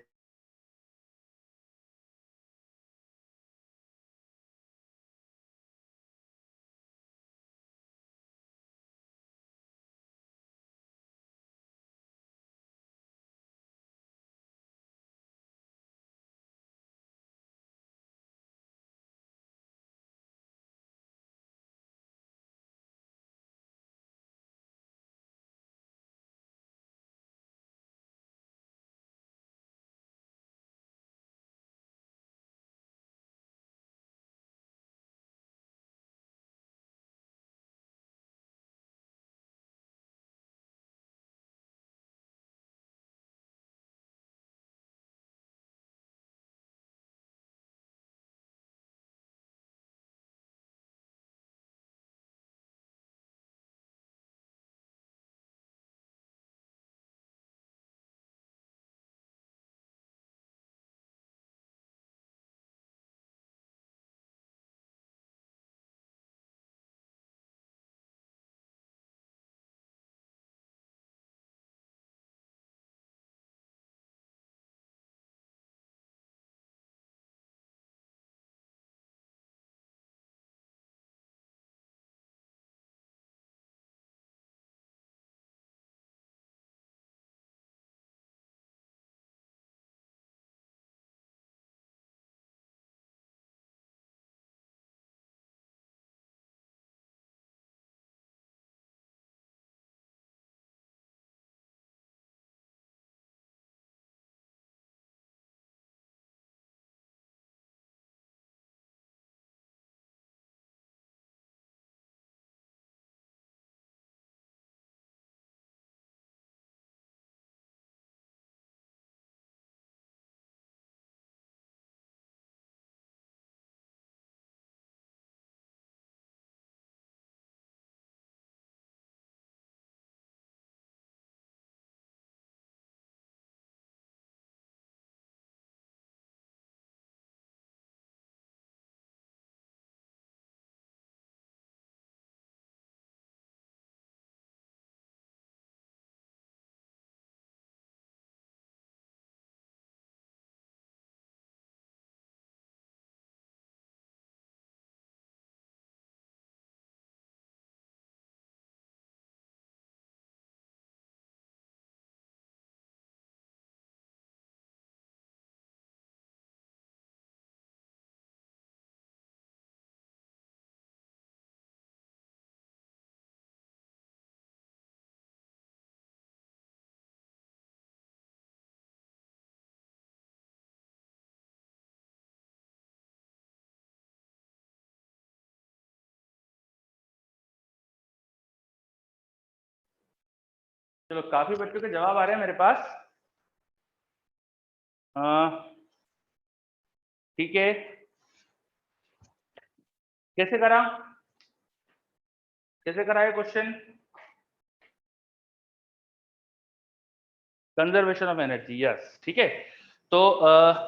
चलो, काफी बच्चों के जवाब आ रहे हैं मेरे पास। ठीक है, कैसे करा, कैसे करा ये question? Conservation of energy, yes, ठीक है। तो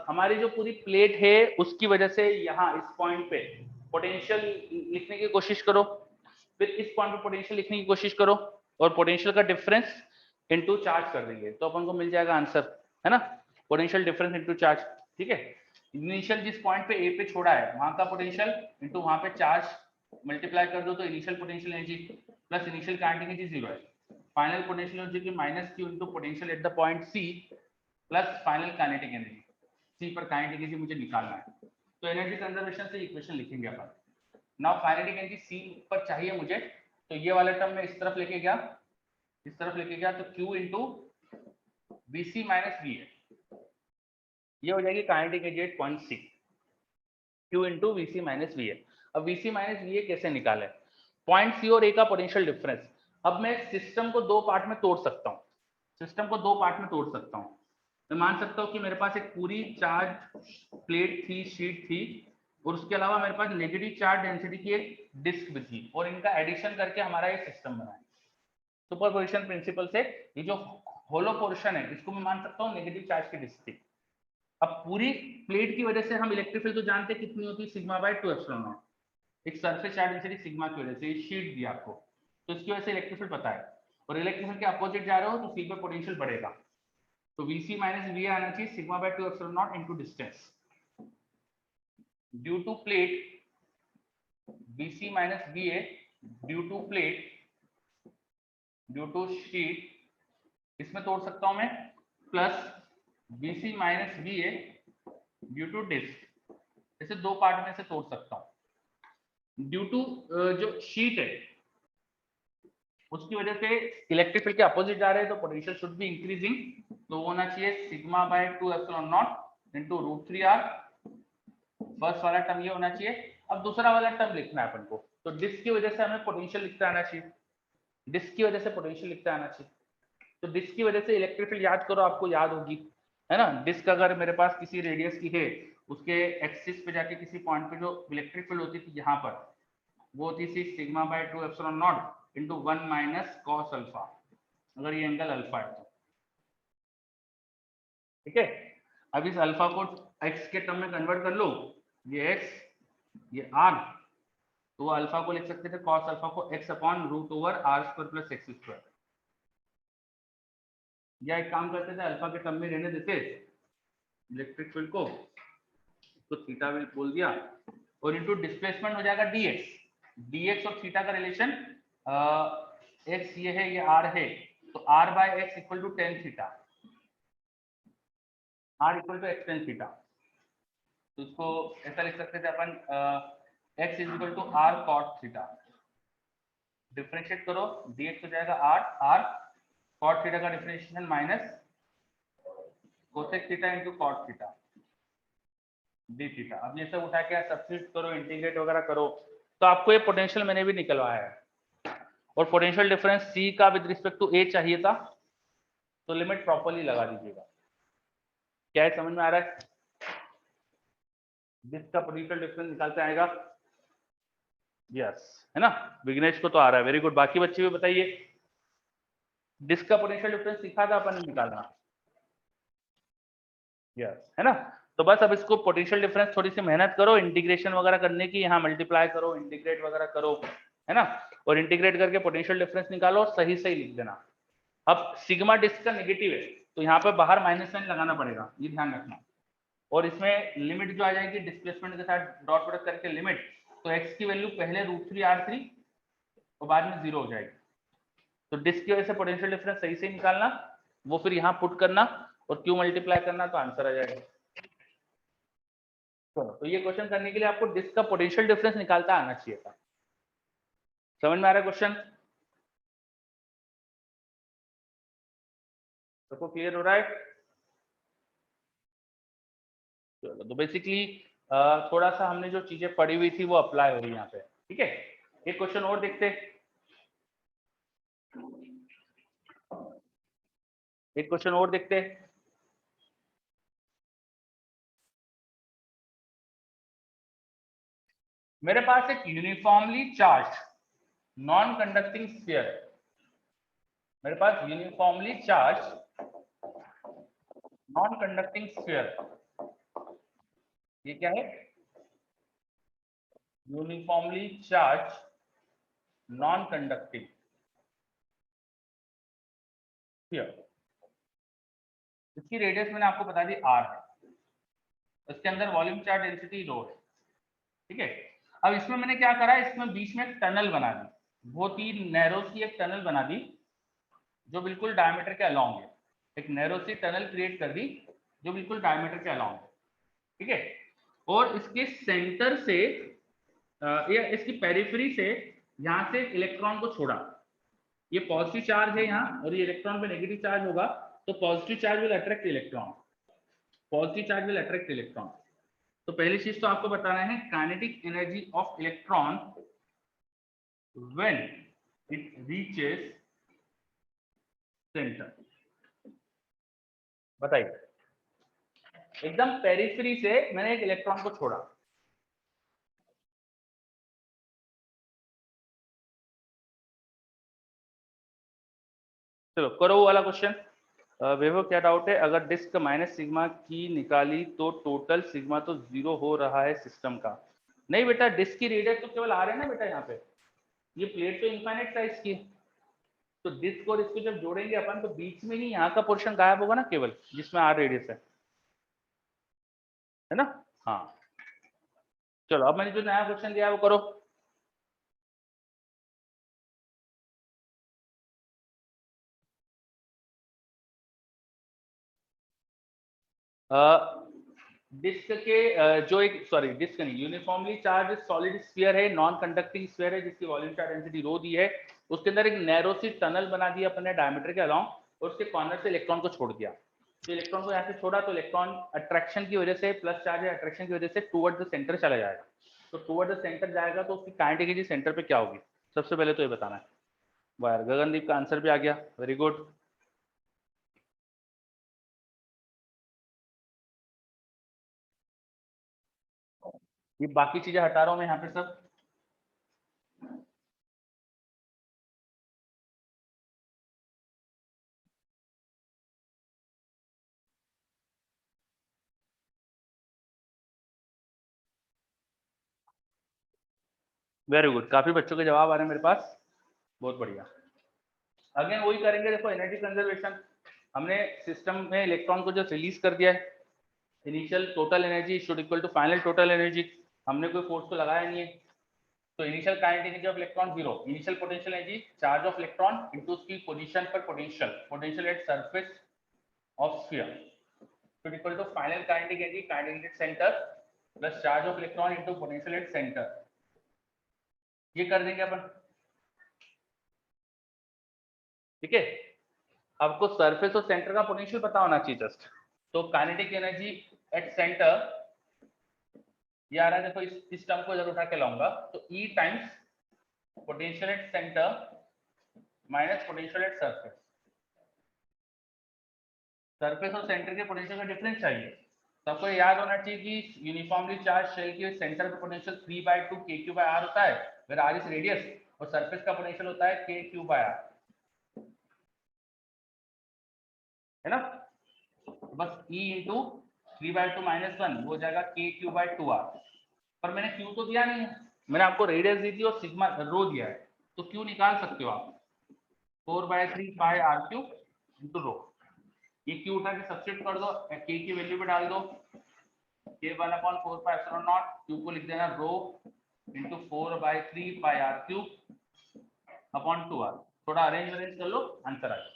हमारी जो पूरी प्लेट है उसकी वजह से यहाँ इस पॉइंट पे पोटेंशियल लिखने की कोशिश करो, फिर इस पॉइंट पे पोटेंशियल लिखने की कोशिश करो और पोटेंशियल का डिफरेंस इनटू चार्ज कर देंगे तो अपन को मिल जाएगा आंसर, है ना, पोटेंशियल डिफरेंस इनटू चार्ज। ठीक है, इनिशियल जिस पॉइंट पे ए पे छोड़ा है वहां का पोटेंशियल इनटू वहां पे चार्ज मल्टीप्लाई कर दो तो initial potential energy plus initial kinetic energy 0 है, फाइनल पोटेंशियल एनर्जी की minus Q into potential at the point C plus final kinetic energy, C पर काइनेटिक एनर्जी मुझे निकालना है तो एनर्जी कंजर्वेशन से इक्वेशन लिखेंगे अपन। नाउ काइनेटिक एनर्जी सी पर चाहिए मुझे तो ये वाला टर्म मैं इस तरफ लेके गया, इस तरफ लेके गया तो Q into VC minus VA, ये हो जाएगी kinetic energy at point C, Q into VC minus VA। अब VC माइनस VA कैसे निकाले, पॉइंट सी और ए का पोटेंशियल डिफरेंस। अब मैं सिस्टम को दो पार्ट में तोड़ सकता हूँ, सिस्टम को दो पार्ट में तोड़ सकता हूँ। मैं मान सकता हूँ कि मेरे पास एक पूरी चार्ज प्लेट थी, शीट थी और उसके अलावा मेरे पास नेगेटिव चार्ज डेंसिटी की एक डिस्क भी थी और इनका एडिशन करके हमारा ये सिस्टम बना है। सुपरपोजिशन प्रिंसिपल से ये जो होलो पोर्शन है इसको मैं मान सकता हूँ नेगेटिव चार्ज की डिस्क थी। अब पूरी प्लेट की वजह से हम इलेक्ट्रिक फील्ड तो जानते हैं कितनी होती है, सिग्मा बाय 2 एप्सिलॉन नॉट, एक सरफेस चार्ज डेंसिटी सिग्मा की वजह से ये शीट दी आपको तो इसकी वजह से इलेक्ट्रिक फील्ड पता है और इलेक्ट्रिक फील्ड के अपोजिट जा रहे हो तो सी पर पोटेंशियल बढ़ेगा तो VC माइनस VA आना चाहिए sigma by 2 epsilon naught into distance due to plate, VC minus VA due to plate due to sheet, इसमें तोड़ सकता हूं मैं, plus VC minus VA due to disc, इसे दो पार्ट में से तोड़ सकता हूं। ड्यू टू जो शीट है उसकी वजह से इलेक्ट्रिक फील्ड के अपोजिट जा रहे हैं तो पोटेंशियल शुड बी इंक्रीजिंग, तो होना चाहिए sigma by 2 epsilon naught into √3r, first वाला टर्म ये होना चाहिए। अब दूसरा वाला टर्म लिखना है अपन को तो डिस्क की वजह से हमें पोटेंशियल लिखता आना चाहिए, डिस्क की वजह से पोटेंशियल लिखता आना चाहिए तो डिस्क की वजह से इलेक्ट्रिक फील्ड याद करो, आपको याद होगी, है ना। डिस्क अगर मेरे पास किसी रेडियस की है उसके एक्सिस पे जाके किसी पॉइंट पे जो इलेक्ट्रिक फील्ड होती थी यहाँ पर वो होती थी sigma by 2 epsilon naught into 1 minus cos alpha, अगर ये एंगल अल्फा है तो, ठीक है। अब इस अल्फा को x के टर्म में कन्वर्ट कर लो, ये x ये r, तो अल्फा को लिख सकते थे कॉस अल्फा को x upon √r² plus x², या एक काम करते थे अल्फा के टर्म में रहने देते इलेक्ट्रिक फील्ड को तो थीटा भी बोल दिया और इनटू डिस्प्लेसमेंट हो जाएगा dx और थीटा का रिलेशन x ये है ये r है तो r by x equal to tan theta, r equal to x tan theta, तो इसको ऐसा लिख सकते थे अपन x is equal to r cot theta, differentiate करो dx हो जाएगा r cot थीटा का differentiation minus cosec theta into cot theta d theta. अब ये सब उठा के सब्स्टिट्यूट करो, इंटीग्रेट वगैरह करो तो आपको ये पोटेंशियल मैंने भी निकलवाया है और पोटेंशियल डिफरेंस c का विद रिस्पेक्ट टू a चाहिए था तो लिमिट प्रॉपर्ली लगा दीजिएगा। क्या है समझ में आ रहा है, जिसका पोटेंशियल डिफरेंस निकालते आएगा, यस है ना, विघ्नेश को तो आ रहा है, वेरी गुड। बाकी बच्चे भी बताइए, डिस्क का पोटेंशियल डिफरेंस सीखा था अपन ने निकालना, यस है ना। तो बस अब इसको पोटेंशियल डिफरेंस थोड़ी सी मेहनत करो इंटीग्रेशन वगैरह करने की, यहाँ मल्टीप्लाई करो इंटीग्रेट वगैरह करो, है ना, और इंटीग्रेट करके पोटेंशियल डिफरेंस निकालो और सही सही लिख देना। अब सिग्मा डिस्क का नेगेटिव है तो यहाँ पे बाहर माइनस साइन लगाना पड़ेगा, ये ध्यान रखना, और इसमें लिमिट जो आ जाएगी डिस्प्लेसमेंट के साथ डॉट प्रोडक्ट करके लिमिट, तो x की वैल्यू पहले √3r3 और बाद में 0 हो जाएगी, तो डिस्क की वजह से पोटेंशियल डिफरेंस सही से निकालना, वो फिर यहाँ पुट करना और q मल्टीप्लाई करना तो आंसर आ जाएगा। तो ये क्वेश्चन करने के लिए आपको डिस्क का पोटेंशियल डिफरेंस निकालता आना चाहिए था। समझ में आ रहा है क्वेश्चन, सबको क्लियर हो रहा है? चलो, तो बेसिकली थोड़ा सा हमने जो चीजें पढ़ी हुई थी वो अप्लाई हो रही है यहाँ पे, ठीक है। एक क्वेश्चन और देखते, एक क्वेश्चन और देखते। मेरे पास एक uniformly charge non conducting sphere है, मेरे पास uniformly charge non conducting sphere, ये क्या है? Uniformly charge non conducting sphere. इसकी रेडियस मैंने आपको बता दी r है, इसके अंदर वॉल्यूम चार्ज डेंसिटी रो है, ठीक है। अब इसमें मैंने क्या करा, इसमें बीच में एक टनल बना दी, बहुत ही नैरो सी एक टनल बना दी जो बिल्कुल डायमीटर के अलोंग है। एक नैरो सी टनल क्रिएट कर दी जो बिल्कुल डायमीटर के अलोंग है, ठीक है। और इसके सेंटर से या इसकी पेरिफेरी से यहाँ से इलेक्ट्रॉन को छोड़ा, ये पॉजिटिव चार्ज है यहाँ और ये इलेक्ट्रॉन पे नेगेटिव चार्ज होगा, तो positive charge will attract electron, positive charge will attract electron. तो पहली चीज तो आपको बताना है kinetic energy of electron when it reaches centre. बताइए, एकदम पेरिफेरी से मैंने एक इलेक्ट्रॉन को छोड़ा, चलो करो वो वाला क्वेश्चन। वैभव क्या डाउट है, अगर डिस्क माइनस सिग्मा की निकाली तो टोटल सिग्मा तो 0 हो रहा है सिस्टम का। नहीं बेटा, डिस्क की रेडियस तो केवल आ रहे हैं ना बेटा, यहाँ पे ये प्लेट तो इनफाइनाइट साइज की, तो डिस्क और इसको जब जोड़ेंगे अपन तो बीच में ही यहाँ का पोर्शन गायब होगा ना, केवल जिसमें आर रेडियस है ना। हाँ चलो, अब मैंने जो नया क्वेश्चन दिया है वो करो। डिस्क के जो एक, सॉरी डिस्क नहीं, यूनिफॉर्मली चार्ज सॉलिड स्फीयर है, नॉन कंडक्टिंग स्फीयर है जिसकी वॉल्यूम चार्ज डेंसिटी रो दी है, उसके अंदर एक नैरो सी टनल बना दिया अपने डायमीटर के अलोंग और उसके कॉर्नर से इलेक्ट्रॉन को छोड़ दिया। तो इलेक्ट्रॉन को यहाँ से छोड़ा तो इलेक्ट्रॉन अट्रैक्शन की वजह से, प्लस चार्ज अट्रैक्शन की वजह से टुवर्ड द सेंटर चला जाएगा। तो टुवर्ड द सेंटर जाएगा तो उसकी काइनेटिक एनर्जी सेंटर पे क्या होगी, सबसे पहले तो ये बताना है। वायर, गगनदीप का आंसर भी आ गया, वेरी गुड। ये बाकी चीजें हटा रहा हूं मैं यहाँ पे सब। वेरी गुड, काफी बच्चों के जवाब आ रहे हैं मेरे पास, बहुत बढ़िया। अगेन वही करेंगे, देखो एनर्जी कंजर्वेशन, हमने सिस्टम में इलेक्ट्रॉन को जो रिलीज कर दिया है, initial total energy should equal to final total energy, हमने कोई फोर्स तो लगाया नहीं है, तो initial kinetic energy of electron 0, initial potential energy charge of electron into उसकी पोजीशन पर potential at surface of sphere should equal to final kinetic energy, kinetic at centre plus charge of electron into potential at centre. ये कर देंगे अपन, ठीक है। आपको सरफेस और सेंटर का पोटेंशियल पता होना चाहिए जस्ट। तो काइनेटिक एनर्जी एट सेंटर ये आ रहा है, देखो इस टर्म को जब उठा के लाऊंगा तो E times potential at centre minus potential at surface. Surface और सेंटर के पोटेंशियल का डिफरेंस चाहिए, तो आपको याद होना चाहिए कि यूनिफॉर्मली चार्ज शेल के सेंटर पे पोटेंशियल 3/2 kq/r होता है, वेयर r इज रेडियस, और सरफेस का पोटेंशियल होता है kq/r, है ना। बस E इंटू 3/2 - 1 हो जाएगा kq/2r। पर मैंने Q तो दिया नहीं है, मैंने आपको रेडियस दी थी और सिग्मा रो दिया है, तो Q निकाल सकते हो आप, 4/3 पाई r³ इंटू रो। ये Q उठा के सब्स्टिट्यूट कर दो, K की वैल्यू पे डाल दो, K1/4πε0, Q को लिख देना रो इंटू 4/3 पाई r³ अपॉन 2r। थोड़ा अरेंज कर लो, आंसर आ जाए,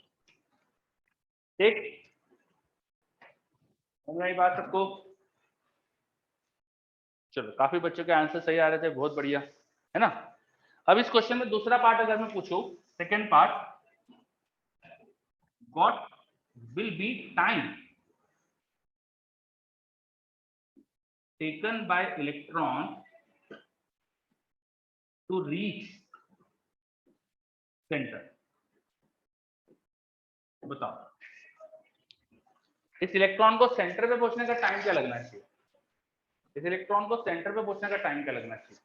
ठीक। समझ आई बात सबको? चलो, काफी बच्चों के आंसर सही आ रहे थे, बहुत बढ़िया, है ना। अब इस क्वेश्चन में दूसरा पार्ट अगर मैं पूछूं, second part, what will be time taken by electron to reach centre. बताओ, इस इलेक्ट्रॉन को सेंटर पे पहुंचने का टाइम क्या लगना चाहिए, इस इलेक्ट्रॉन को सेंटर पे पहुंचने का टाइम क्या लगना चाहिए।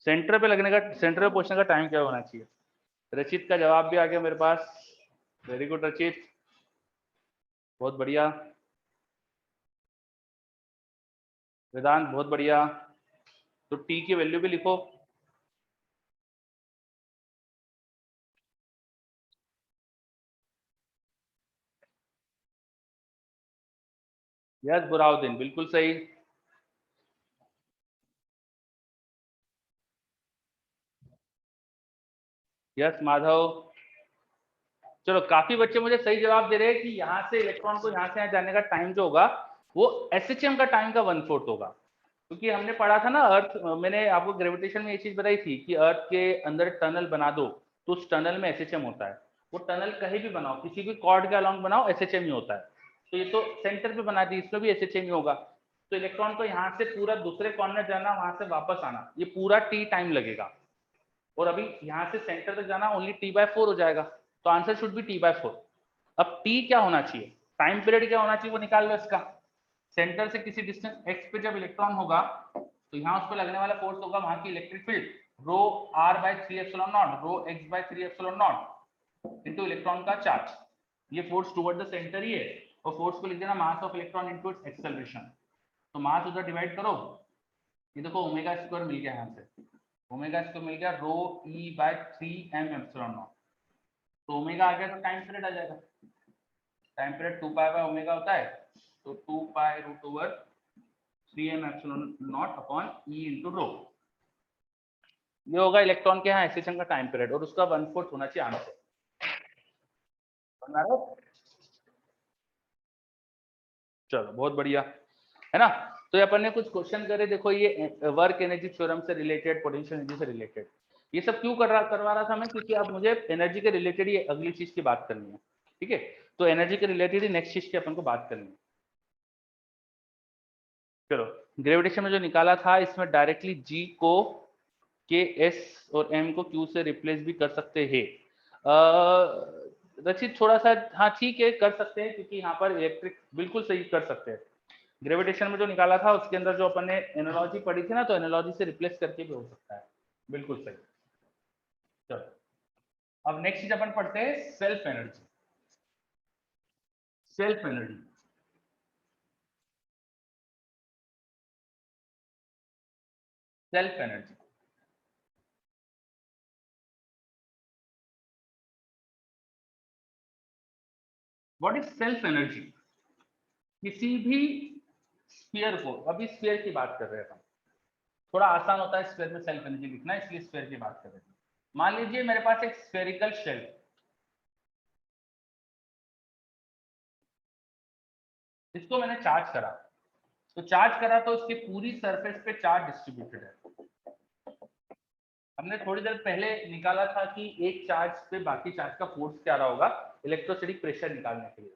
सेंटर पे पहुंचने का टाइम क्या होना चाहिए। रचित का जवाब भी आ गया मेरे पास। वेरी गुड रचित, बहुत बढ़िया। वेदांत बहुत बढ़िया। तो टी की वैल्यू भी लिखो। यस बुराउद्दीन बिल्कुल सही। यस माधव। चलो काफी बच्चे मुझे सही जवाब दे रहे हैं कि यहाँ से इलेक्ट्रॉन को यहाँ से यहाँ जाने का टाइम जो होगा वो SHM का टाइम का 1/4 होगा, क्योंकि हमने पढ़ा था ना अर्थ, मैंने आपको ग्रेविटेशन में ये चीज बताई थी कि अर्थ के अंदर टनल बना दो तो उस टनल में SHM होता है। वो टनल कहीं भी बनाओ, किसी भी कॉर्ड के अलॉन्ग बनाओ, SHM ही होता है। तो ये तो सेंटर पे बना दी, इसमें भी SHM ही होगा। तो इलेक्ट्रॉन को यहाँ से पूरा दूसरे कॉर्नर जाना, वहां से वापस आना, ये पूरा T टाइम लगेगा। और अभी यहाँ से सेंटर तक जाना ओनली T/4 हो जाएगा। तो आंसर शुड बी T/4। अब T क्या होना चाहिए, टाइम पीरियड क्या होना चाहिए वो निकाल लो इसका। सेंटर से किसी डिस्टेंस x पे जब इलेक्ट्रॉन होगा तो यहाँ उस पर लगने वाला फोर्स होगा वहां की इलेक्ट्रिक फील्ड रो r/3/0 रो x/3/0 इनटू इलेक्ट्रॉन का चार्ज। ये फोर्स टुवर्ड द सेंटर ही है, और फोर्स को लिख देना mass of electron into its acceleration. तो मास उधर डिवाइड करो, ये देखो ओमेगा स्क्वायर मिल गया, यहाँ से ओमेगा स्क्वायर मिल गया रो E/3m/0। तो ओमेगा आ गया तो टाइम पीरियड आ जाएगा। टाइम पीरियड 2π/ओमेगा होता है, तो 2π√3m/0 upon E into rho. ये होगा इलेक्ट्रॉन के यहाँ SHM का टाइम पीरियड, और उसका 1/4 होना चाहिए आंसर। चलो बहुत बढ़िया है ना। तो ये अपन ने कुछ क्वेश्चन करे, देखो ये वर्क एनर्जी थ्योरम से रिलेटेड, पोटेंशियल एनर्जी से रिलेटेड। ये सब क्यों करवा रहा था मैं, क्योंकि अब मुझे एनर्जी के रिलेटेड ही अगली चीज की बात करनी है। ठीक है, तो एनर्जी के रिलेटेड ही नेक्स्ट चीज की अपन को बात करनी है। चलो ग्रेविटेशन में जो निकाला था, इसमें डायरेक्टली G को K S और M को Q से रिप्लेस भी कर सकते हैं। रचित थोड़ा सा, हाँ ठीक है कर सकते हैं, क्योंकि यहाँ पर इलेक्ट्रिक बिल्कुल सही कर सकते हैं। ग्रेविटेशन में जो निकाला था उसके अंदर जो अपन ने एनालॉजी पढ़ी थी ना, तो एनालॉजी से रिप्लेस करके भी हो सकता है, बिल्कुल सही। चलो अब नेक्स्ट चीज अपन पढ़ते हैं self energy. Self energy, self energy what is self energy. किसी भी स्फीयर को, अभी स्फीयर की बात कर रहे हैं हम, थोड़ा आसान होता है स्फीयर में सेल्फ एनर्जी लिखना, इसलिए स्फीयर की बात कर रहे हैं। मान लीजिए मेरे पास एक स्फेरिकल शेल, इसको मैंने चार्ज करा, तो चार्ज करा तो उसकी पूरी सरफेस पे चार्ज डिस्ट्रीब्यूटेड है। हमने थोड़ी देर पहले निकाला था कि एक चार्ज पे बाकी चार्ज का फोर्स क्या रहा होगा इलेक्ट्रोस्टैटिक प्रेशर निकालने के लिए।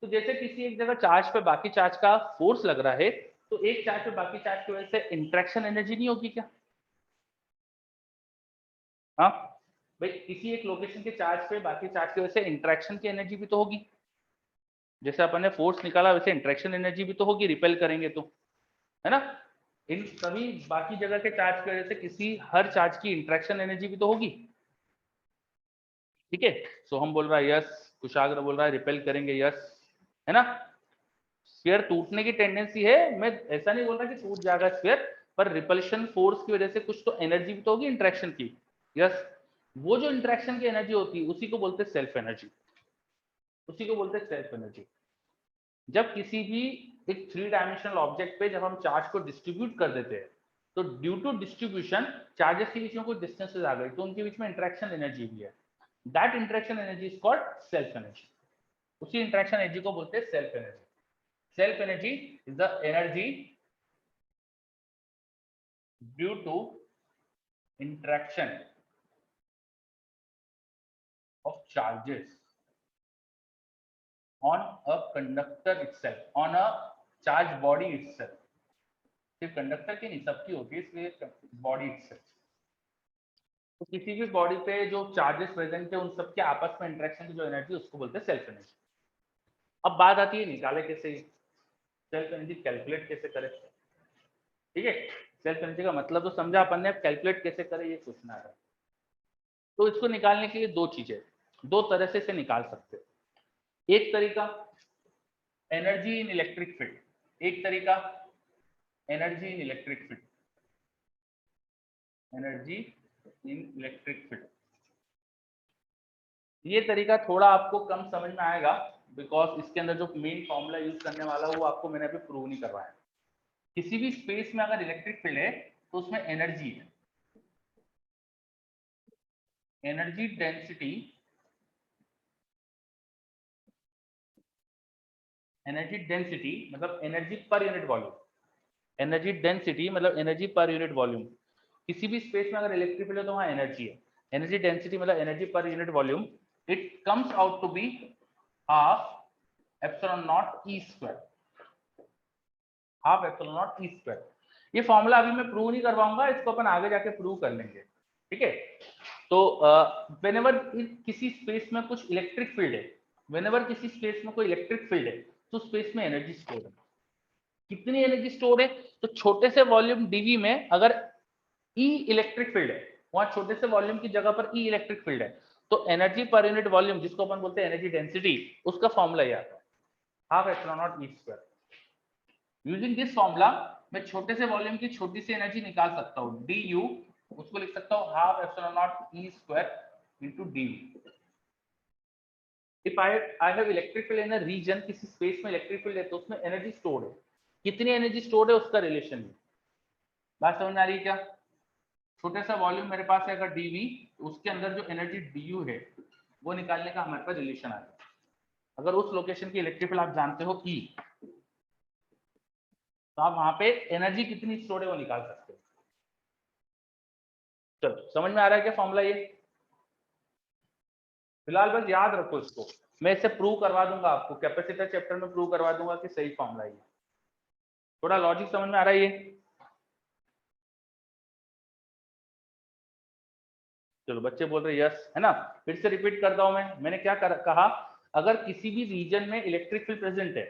तो जैसे किसी एक जगह चार्ज पे बाकी चार्ज का फोर्स लग रहा है, तो एक चार्ज पे बाकी चार्ज की वजह से इंट्रैक्शन एनर्जी नहीं होगी क्या? हाँ भाई, किसी एक लोकेशन के चार्ज पे बाकी चार्ज की वजह से इंट्रैक्शन की एनर्जी भी तो होगी। जैसे अपन ने फोर्स निकाला वैसे इंट्रैक्शन एनर्जी भी तो होगी, रिपेल करेंगे तो, है ना। इन सभी बाकी जगह के चार्ज की वजह से किसी हर चार्ज की इंट्रैक्शन एनर्जी भी तो होगी। ठीक है, सोहम बोल रहा है यस, कुशाग्र बोल रहा है रिपेल करेंगे, यस, है ना। स्फीयर टूटने की टेंडेंसी है, मैं ऐसा नहीं बोल रहा कि टूट जाएगा स्फीयर, पर रिपल्शन फोर्स की वजह से कुछ तो एनर्जी भी तो होगी इंट्रैक्शन की। यस, वो जो इंट्रैक्शन की एनर्जी होती है उसी को बोलते हैं सेल्फ एनर्जी, उसी को बोलते हैं सेल्फ एनर्जी। जब किसी भी एक 3 डायमेंशनल ऑब्जेक्ट पे जब हम चार्ज को डिस्ट्रीब्यूट कर देते हैं, तो ड्यू टू डिस्ट्रीब्यूशन चार्जेस के बीच में कुछ डिस्टेंसेस आ गई, तो उनके बीच में इंटरेक्शन एनर्जी भी है। That interaction energy is called self energy. उसी इंटरेक्शन एनर्जी को बोलते हैं self energy. Self energy is the energy due to interaction of charges on a conductor itself, on a charged body itself। सिर्फ कंडक्टर की नहीं, सबकी होती है, इसलिए बॉडी itself। तो किसी भी बॉडी पे जो चार्जेस प्रेजेंट है उन सब के आपस में इंटरेक्शन की जो एनर्जी उसको बोलते हैं सेल्फ एनर्जी। अब बात आती है निकाले कैसे, सेल्फ एनर्जी कैलकुलेट कैसे करें। ठीक है, सेल्फ एनर्जी का मतलब तो समझा अपन ने, अब कैलकुलेट कैसे करें ये सोचना है। तो इसको निकालने के लिए दो चीजें, दो तरह से इसे निकाल सकते हैं। एक तरीका एनर्जी इन इलेक्ट्रिक फील्ड, एक तरीका energy in electric field, energy in electric field. ये तरीका थोड़ा आपको कम समझ में आएगा बिकॉज इसके अंदर जो मेन फॉर्मूला यूज करने वाला वो आपको मैंने अभी प्रूव नहीं करवाया। किसी भी स्पेस में अगर इलेक्ट्रिक फील्ड है तो उसमें एनर्जी है, एनर्जी डेंसिटी, एनर्जी डेंसिटी मतलब एनर्जी पर यूनिट वॉल्यूम, एनर्जी डेंसिटी मतलब एनर्जी पर यूनिट वॉल्यूम। किसी भी स्पेस में अगर इलेक्ट्रिक फील्ड है तो वहां एनर्जी है, एनर्जी डेंसिटी मतलब एनर्जी पर unit volume. It comes out to be half epsilon naught E square, half epsilon naught E square. ये फॉर्मूला अभी मैं प्रूव नहीं करवाऊंगा, इसको अपन आगे जाके प्रूव कर लेंगे, ठीक है। तो व्हेनेवर किसी स्पेस में कुछ इलेक्ट्रिक फील्ड है, व्हेनेवर किसी स्पेस में कोई इलेक्ट्रिक फील्ड है तो स्पेस में एनर्जी स्टोर है। कितनी एनर्जी स्टोर है? तो छोटे से वॉल्यूम डीवी में अगर ई इलेक्ट्रिक फील्ड है, वहां छोटे से वॉल्यूम की जगह पर ई इलेक्ट्रिक फील्ड है, तो एनर्जी पर यूनिट वॉल्यूम जिसको अपन बोलते हैं एनर्जी डेंसिटी, उसका फॉर्मूला ये आता है half epsilon naught E square. Using this formula मैं छोटे से वॉल्यूम की छोटी सी एनर्जी निकाल सकता हूं, डी यू, उसको लिख सकता हूं half epsilon naught E square into D. If I have electric field in a region, किसी स्पेस में इलेक्ट्रिक फील्ड है तो उसमें एनर्जी स्टोर्ड है, कितनी एनर्जी स्टोर्ड है उसका रिलेशन है। बात समझ में आ रही है क्या? छोटे सा वॉल्यूम मेरे पास है अगर डीवी, उसके अंदर जो एनर्जी डीयू है वो निकालने का हमारे पास रिलेशन आ रहा है। अगर उस लोकेशन की इलेक्ट्रिक फील्ड आप जानते हो ई, तो आप वहां पे एनर्जी कितनी स्टोर्ड है वो निकाल सकते हो। चलो समझ में आ रहा है क्या फॉर्मूला ये? फिलहाल बस याद रखो इसको, मैं इसे प्रूव करवा दूंगा आपको, कैपेसिटर चैप्टर में प्रूव करवा दूंगा कि सही फॉर्मूला है। थोड़ा लॉजिक समझ में आ रहा है ये? चलो बच्चे बोल रहे यस, है ना। फिर से रिपीट करता हूं मैंने क्या कहा, अगर किसी भी रीजन में इलेक्ट्रिक फील्ड प्रेजेंट है,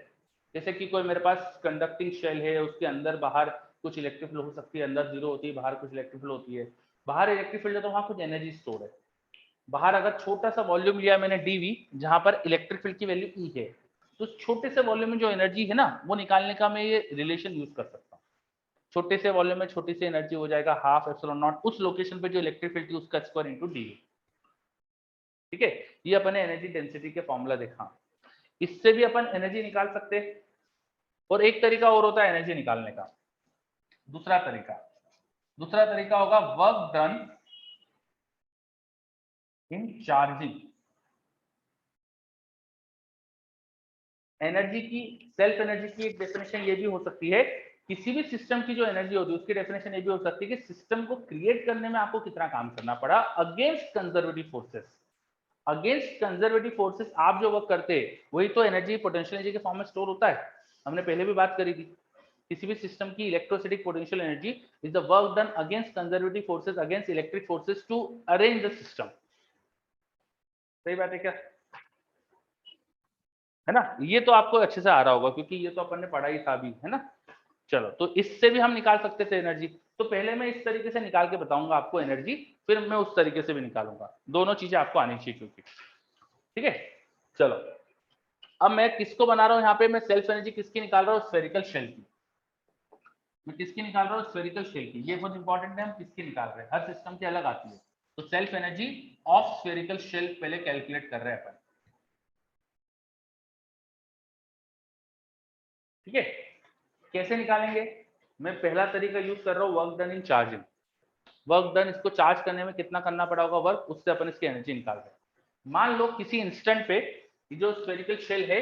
जैसे कि कोई मेरे पास कंडक्टिंग शेल है, उसके अंदर बाहर कुछ इलेक्ट्रिक फील्ड हो सकती है, अंदर जीरो होती है, बाहर कुछ इलेक्ट्रिक फील्ड होती है, बाहर इलेक्ट्रिक फील्ड है तो वहां कुछ एनर्जी स्टोर है। बाहर अगर छोटा सा वॉल्यूम लिया मैंने डीवी, जहां पर इलेक्ट्रिक फील्ड की वैल्यू ई है, तो छोटे से वॉल्यूम में जो एनर्जी है ना वो निकालने का मैं ये रिलेशन यूज कर सकता हूँ। छोटे से वॉल्यूम में छोटी सी एनर्जी हो जाएगा हाफ एप्सिलॉन नॉट उस लोकेशन पे जो इलेक्ट्रिक फील्ड थी उसका स्क्वायर इनटू डी। ठीक है, ये अपन ने एनर्जी डेंसिटी के फॉर्मूला देखा। इससे भी अपन एनर्जी निकाल सकते हैं, और एक तरीका और होता है एनर्जी निकालने का। दूसरा तरीका होगा work done in charging. Energy की, सेल्फ एनर्जी की एक डेफिनेशन ये भी हो सकती है, किसी भी सिस्टम की जो एनर्जी होती है उसकी डेफिनेशन ये भी हो सकती है कि सिस्टम को क्रिएट करने में आपको कितना काम करना पड़ा against conservative forces. Against conservative forces आप जो वर्क करते हैं वही तो एनर्जी पोटेंशियल एनर्जी के फॉर्म में स्टोर होता है। हमने पहले भी बात करी थी, किसी भी सिस्टम की electrostatic potential energy is the work done against conservative forces against electric forces to arrange the system. सही बात है क्या? है ना, ये तो आपको अच्छे से आ रहा होगा क्योंकि ये तो अपन ने पढ़ा ही था अभी, है ना। चलो, तो इससे भी हम निकाल सकते थे एनर्जी। तो पहले मैं इस तरीके से निकाल के बताऊंगा आपको एनर्जी, फिर मैं उस तरीके से भी निकालूंगा। दोनों चीजें आपको आनी चाहिए क्योंकि, ठीक है। चलो, अब मैं किसको बना रहा हूं यहाँ पे, मैं सेल्फ एनर्जी किसकी निकाल रहा हूँ, स्फेरिकल शेल की। मैं किसकी निकाल रहा हूँ, स्फेरिकल शेल की। ये बहुत इंपॉर्टेंट है, हम किसकी निकाल रहे हैं, हर सिस्टम की अलग आती है। तो self energy of spherical shell पहले कैलकुलेट कर रहे हैं अपन, ठीक है। कैसे निकालेंगे? मैं पहला तरीका यूज कर रहा हूँ work done in charging. Work done, इसको चार्ज करने में कितना करना पड़ा होगा वर्क, उससे अपन इसकी एनर्जी निकाल रहे हैं। मान लो किसी इंस्टेंट पे जो स्फेरिकल शेल है,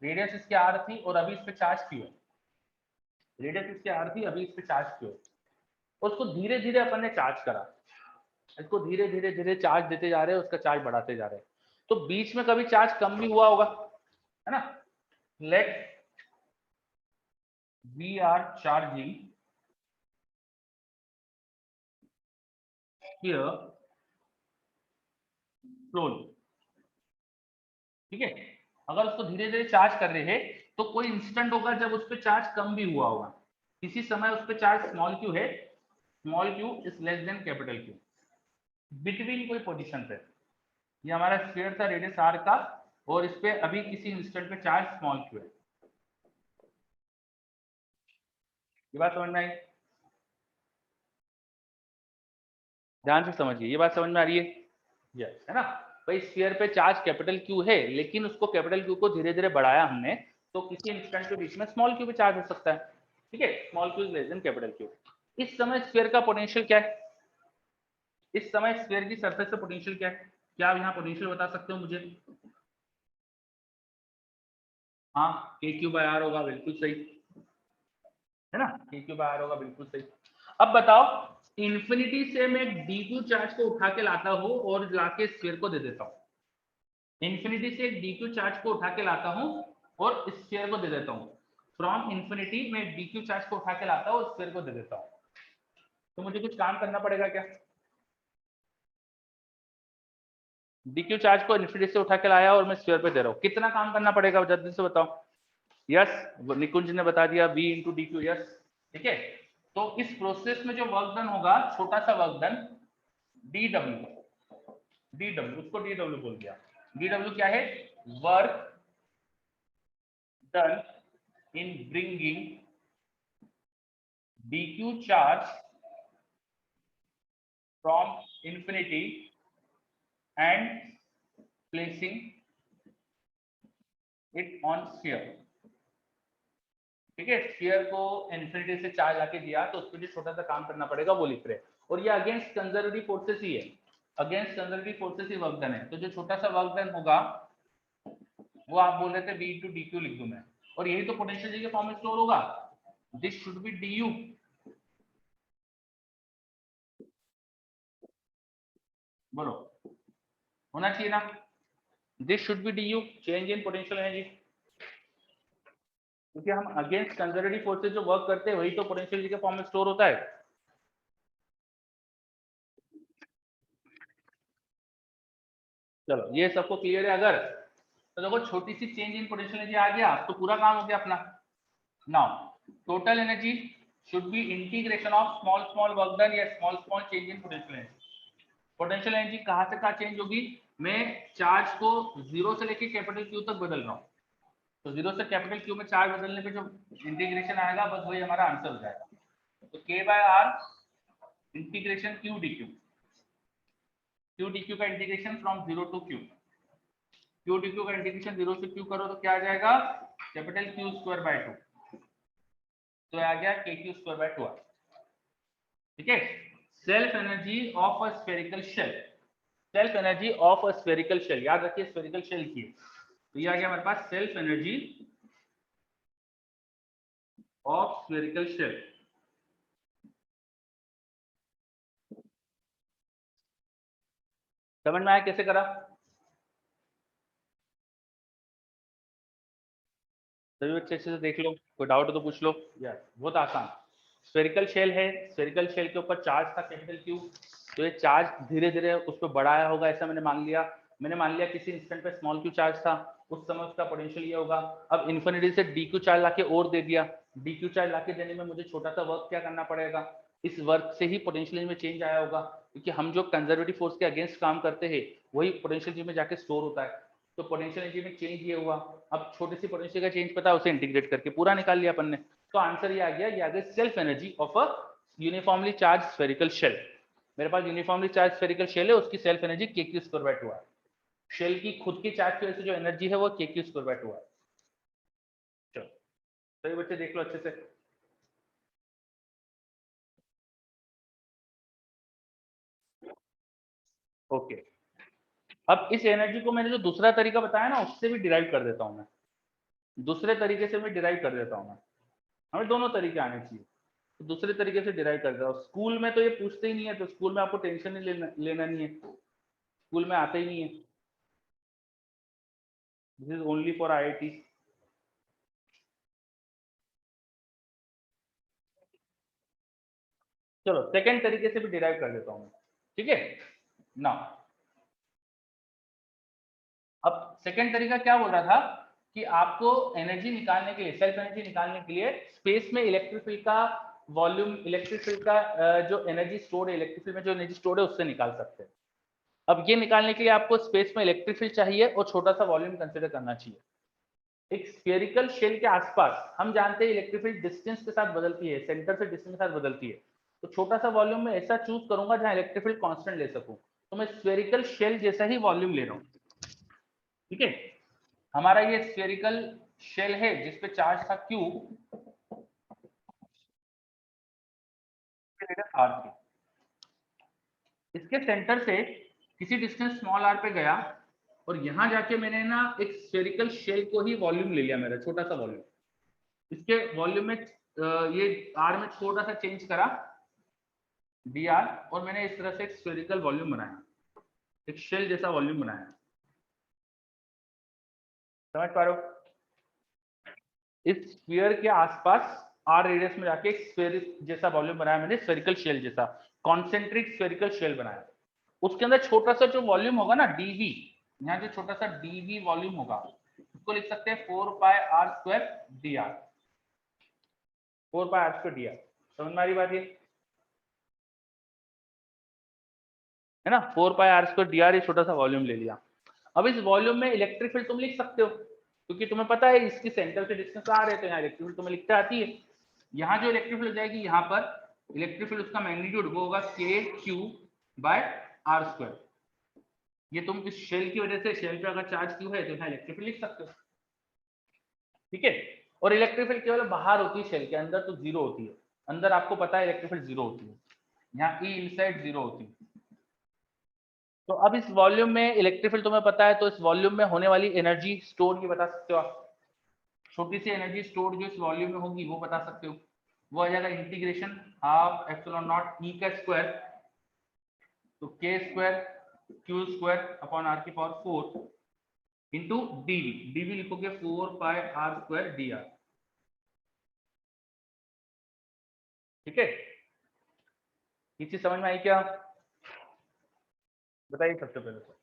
रेडियस इसकी आर थी और अभी इस पे चार्ज क्यू है, रेडियस इसकी आर थी, अभी इस पे चार्ज क्यू है। उसको धीरे धीरे अपन ने चार्ज करा, इसको धीरे धीरे धीरे चार्ज देते जा रहे हैं, उसका चार्ज बढ़ाते जा रहे हैं। तो बीच में कभी चार्ज कम भी हुआ होगा, है ना। Let we are charging here slowly, ठीक है। अगर उसको धीरे धीरे चार्ज कर रहे हैं तो कोई इंस्टेंट होगा जब उस पर चार्ज कम भी हुआ होगा। किसी समय उस पर चार्ज स्मॉल क्यू है, small Q is less than capital Q. Between कोई पोजीशन पे, ये हमारा स्फीयर था रेडियस r का, और इस पे अभी किसी इंस्टेंट पे चार्ज स्मॉल q है। ये बात समझ में आई? ध्यान से समझिए, ये बात समझ में आ रही है? यस, है ना। भाई स्फीयर पे चार्ज कैपिटल Q है, लेकिन उसको कैपिटल Q को धीरे धीरे बढ़ाया हमने, तो किसी इंस्टेंट के बीच में स्मॉल q पे चार्ज हो सकता है। ठीक है, small q is less than capital Q। इस समय स्फीयर का पोटेंशियल क्या है? इस समय स्फीयर की सरफेस पे पोटेंशियल क्या है? क्या आप यहाँ पोटेंशियल बता सकते हो मुझे? हाँ, KQ/R होगा, बिल्कुल सही, है ना, KQ/R होगा, बिल्कुल सही। अब बताओ, इंफिनिटी से मैं dq चार्ज को उठा के लाता हूँ और लाके स्फीयर को दे देता हूँ। इंफिनिटी से एक dq चार्ज को उठा के लाता हूँ और स्फीयर को दे देता हूँ। फ्रॉम इंफिनिटी में dq चार्ज को उठा के लाता हूँ और स्फीयर को दे देता हूँ। तो मुझे कुछ काम करना पड़ेगा क्या? dq चार्ज को इंफिनिटी से उठा के लाया और मैं स्फीयर पे दे रहा हूँ, कितना काम करना पड़ेगा जल्दी से बताओ? यस, निकुंज ने बता दिया, v into D Q. Yes, ठीक है। तो इस प्रोसेस में जो वर्क डन होगा, छोटा सा वर्क डन, डीडब्ल्यू, उसको डीडब्ल्यू बोल दिया। डीडब्ल्यू क्या है? Work done in bringing dq charge from infinity and placing it on sphere. ठीक है, स्फीयर को इंफिनिटी से चार्ज आके दिया, तो उसके लिए छोटा सा काम करना पड़ेगा, वो लिख रहे हैं। और ये अगेंस्ट कंजर्वेटिव फोर्सेस ही है, अगेंस्ट कंजर्वेटिव फोर्सेस ही वर्क डन है। तो जो छोटा सा वर्क डन होगा वो आप बोल रहे थे v इंटू डी क्यू लिख दूं मैं, और यही तो पोटेंशियल के फॉर्म में स्टोर होगा। दिस शुड बी du, बोलो, होना चाहिए ना? This should be du, change in potential energy, क्योंकि हम अगेंस्ट कंजर्वेटिव फोर्सेस जो वर्क करते हैं वही तो पोटेंशियल के फॉर्म में स्टोर होता है। चलो, ये सबको क्लियर है? अगर तो देखो, छोटी सी चेंज इन पोटेंशियल एनर्जी आ गया तो पूरा काम हो गया अपना। Now total energy should be integration of small small work done या small small change in potential energy. Potential energy कहां से कहां चेंज होगी? मैं चार्ज को जीरो से लेके कैपिटल क्यू तक बदल रहा हूँ, तो जीरो से कैपिटल क्यू में चार्ज बदलने पे जो इंटीग्रेशन आएगा, बस वही हमारा आंसर हो जाएगा। तो k/r integration q dq, q dq का integration from zero to q, q dq का इंटीग्रेशन जीरो से q करो तो क्या आ जाएगा? कैपिटल Q²/2, तो आ गया KQ²/2। ठीक है, self energy of a spherical shell, self energy of a spherical shell, याद रखिए स्फेरिकल शेल की, तो ये आ गया हमारे पास self energy of spherical shell. समझ में आया कैसे करा? सभी बच्चे अच्छे से देख लो, कोई डाउट हो तो पूछ लो। यार बहुत आसान, स्फेरिकल शेल है, स्फेरिकल शेल के ऊपर चार्ज था कैपिटल Q, तो ये चार्ज धीरे धीरे उस पर बढ़ाया होगा, ऐसा मैंने मान लिया। किसी इंस्टेंट पे स्मॉल q चार्ज था, उस समय उसका पोटेंशियल ये होगा। अब इन्फिनिटी से dq चार्ज लाके और दे दिया, dq चार्ज लाके देने में मुझे छोटा सा वर्क क्या करना पड़ेगा? इस वर्क से ही पोटेंशियल में चेंज आया होगा, क्योंकि हम जो कंजर्वेटिव फोर्स के अगेंस्ट काम करते हैं वही पोटेंशियल में जाके स्टोर होता है। तो पोटेंशियल एनर्जी में चेंज ये हुआ। अब छोटी सी पोटेंशियल का चेंज पता है, उसे इंटीग्रेट करके पूरा निकाल लिया अपन ने, तो आंसर ये आ गया, ये आ गया self energy of a uniformly charge spherical shell. मेरे पास यूनिफॉर्मली चार्ज स्फेरिकल शेल है, उसकी सेल्फ एनर्जी KQ²/2 है। शेल की खुद की चार्ज की वजह से जो एनर्जी है वो KQ²/2 है। चलो, तो ये बच्चे देख लो अच्छे से। ओके, अब इस एनर्जी को मैंने जो दूसरा तरीका बताया ना, उससे भी डिराइव कर देता हूं मैं, दूसरे तरीके से मैं डिराइव कर देता हूं मैं। हमें दोनों तरीके आने चाहिए, तो दूसरे तरीके से डिराइव कर देता हूं। स्कूल में तो ये पूछते ही नहीं है, तो स्कूल में आपको टेंशन ही लेना नहीं है, स्कूल में आते ही नहीं है। This is only for IIT। चलो, सेकंड तरीके से भी डिराइव कर देता हूं, ठीक है ना। अब सेकंड तरीका क्या बोल रहा था कि आपको एनर्जी निकालने के लिए, सेल्फ एनर्जी निकालने के लिए स्पेस में इलेक्ट्रिक फील्ड का वॉल्यूम, इलेक्ट्रिक फील्ड का जो एनर्जी स्टोर है, इलेक्ट्रिक फील्ड में जो एनर्जी स्टोर है उससे निकाल सकते हैं। अब ये निकालने के लिए आपको स्पेस में इलेक्ट्रिक फील्ड चाहिए और छोटा सा वॉल्यूम कंसिडर करना चाहिए। एक स्फेरिकल शेल के आसपास हम जानते हैं इलेक्ट्रिक फील्ड डिस्टेंस के साथ बदलती है, सेंटर से डिस्टेंस के साथ बदलती है। तो छोटा सा वॉल्यूम में ऐसा चूज करूंगा जहां इलेक्ट्रिक फील्ड कांस्टेंट ले सकूं। तो मैं स्फेरिकल शेल जैसा ही वॉल्यूम ले रहा हूं, ठीक है। हमारा ये स्फेरिकल शेल है जिसपे चार्ज था Q, R3। इसके सेंटर से किसी डिस्टेंस स्मॉल r पे गया और यहां जाके मैंने ना एक स्फेरिकल शेल को ही वॉल्यूम ले लिया, मेरा छोटा सा वॉल्यूम। इसके वॉल्यूम में ये r में छोटा सा चेंज करा dr, और मैंने इस तरह से एक स्फेरिकल वॉल्यूम बनाया, एक शेल जैसा वॉल्यूम बनाया। समझ पा रहे हो? इस स्फीयर के आसपास r रेडियस में जाके एक स्फेरिक जैसा वॉल्यूम बनाया मैंने, स्फेरिकल शेल जैसा, कॉन्सेंट्रिक स्फेरिकल शेल बनाया। उसके अंदर छोटा सा जो वॉल्यूम होगा ना dv, यहाँ जो छोटा सा dv वॉल्यूम होगा उसको लिख सकते हैं 4πr² dr, 4πr² dr। समझ में आ रही बात ये है ना? 4πr² dr, ये छोटा सा वॉल्यूम ले लिया। अब इस वॉल्यूम में इलेक्ट्रिक फील्ड तुम लिख सकते हो क्योंकि तुम्हें पता है इसकी सेंटर से डिस्टेंस आ रहे, तो यहाँ इलेक्ट्रिक फील्ड तुम्हें लिखते आती है। यहाँ जो इलेक्ट्रिक फील्ड हो जाएगी, यहाँ पर इलेक्ट्रिक फील्ड उसका मैग्नीट्यूड वो होगा kq/r²। ये तुम इस शेल की वजह से, शेल पे अगर चार्ज Q है तो यहाँ इलेक्ट्रिक फील्ड लिख सकते हो, ठीक है। और इलेक्ट्रिक फील्ड केवल बाहर होती है, शेल के अंदर तो जीरो होती है। अंदर आपको पता है इलेक्ट्रिक फील्ड जीरो होती है, यहाँ E इनसाइड जीरो होती है। तो अब इस वॉल्यूम में इलेक्ट्रिक फील्ड तुम्हें पता है, तो इस वॉल्यूम में होने वाली एनर्जी स्टोर ये बता सकते हो आप। छोटी सी एनर्जी स्टोर जो इस वॉल्यूम में होगी वो बता सकते हो। वो आ जाएगा integration half epsilon not E का स्क्वायर, तो k²q²/r⁴ इंटू dv लिखोगे 4πr²dr, ठीक है। ये चीज समझ में आई क्या? बताइए सबसे पहले तो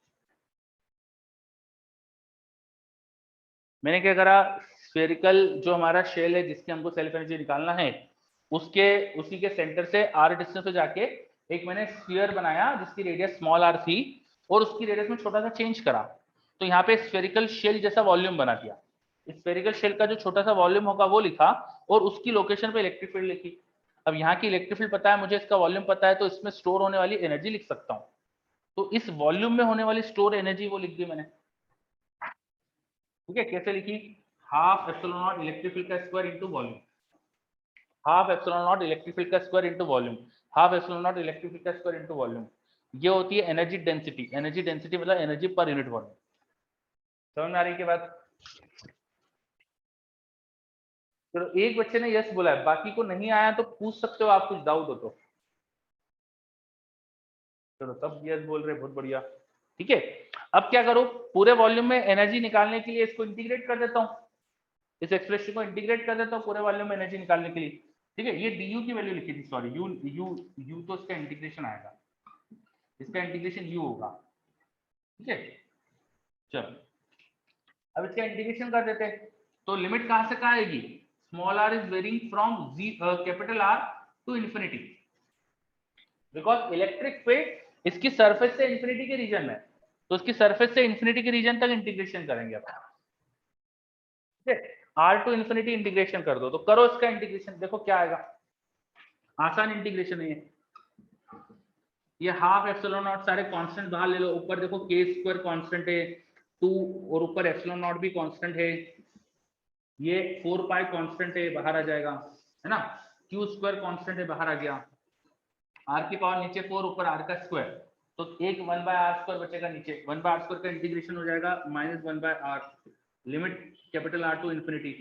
मैंने क्या करा, स्फेरिकल जो हमारा शेल है जिसकी हमको सेल्फ एनर्जी निकालना है, उसी के सेंटर से r डिस्टेंस पे जाके एक मैंने स्फीयर बनाया जिसकी रेडियस स्मॉल r थी, और उसकी रेडियस में छोटा सा चेंज करा, तो यहाँ पे स्फेरिकल शेल जैसा वॉल्यूम बना दिया। स्फेरिकल शेल का जो छोटा सा वॉल्यूम होगा वो लिखा, और उसकी लोकेशन पे इलेक्ट्रिक फील्ड लिखी। अब यहाँ की इलेक्ट्रिक फील्ड पता है मुझे, इसका वॉल्यूम पता है, तो इसमें स्टोर होने वाली एनर्जी लिख सकता हूँ। तो इस वॉल्यूम में होने वाली स्टोर एनर्जी वो लिख दी मैंने, ठीक है। कैसे लिखी? Half epsilon nought electric field का square into volume, half epsilon nought electric field का square into volume, half epsilon nought electric field का स्क्वायर इनटू वॉल्यूम। ये होती है एनर्जी डेंसिटी। एनर्जी डेंसिटी मतलब एनर्जी पर यूनिट वॉल्यूम। समझ में आ रही है की बात? चलो एक बच्चे ने यस बोला है, बाकी को नहीं आया तो पूछ सकते हो आप, कुछ डाउट हो तो। चलो सब यस बोल रहे, बहुत बढ़िया, ठीक है। अब क्या करो, पूरे वॉल्यूम में एनर्जी निकालने के लिए इसको इंटीग्रेट कर देता हूँ, इस एक्सप्रेशन को इंटीग्रेट कर देता हूँ पूरे वॉल्यूम में एनर्जी निकालने के लिए, ठीक है। ये du की वैल्यू लिखी थी, सॉरी u तो इसका इंटीग्रेशन आएगा, इसका इंटीग्रेशन u होगा, ठीक है। चलो अब इसका इंटीग्रेशन कर देते हैं, तो लिमिट कहां से कहां आएगी? Small r is varying from capital R to infinity, because electric field इसकी सरफेस से इंफिनिटी के रीजन में, तो उसकी सरफेस से इंफिनिटी के रीजन तक इंटीग्रेशन करेंगे अपन, ठीक है। R टू इंफिनिटी इंटीग्रेशन कर दो, तो करो इसका इंटीग्रेशन, देखो क्या आएगा। आसान इंटीग्रेशन है ये हाफ एप्सिलॉन नॉट, सारे कांस्टेंट बाहर ले लो, ऊपर देखो k² कांस्टेंट है 2, और ऊपर एप्सिलॉन नॉट भी कांस्टेंट है, ये 4π कांस्टेंट है, बाहर आ जाएगा, है ना। q² कांस्टेंट है, बाहर आ गया। r की पावर नीचे 4, ऊपर r का स्क्वायर, तो एक 1/r² बचेगा नीचे, 1/r² का इंटीग्रेशन हो जाएगा -1/r, limit capital R to infinity.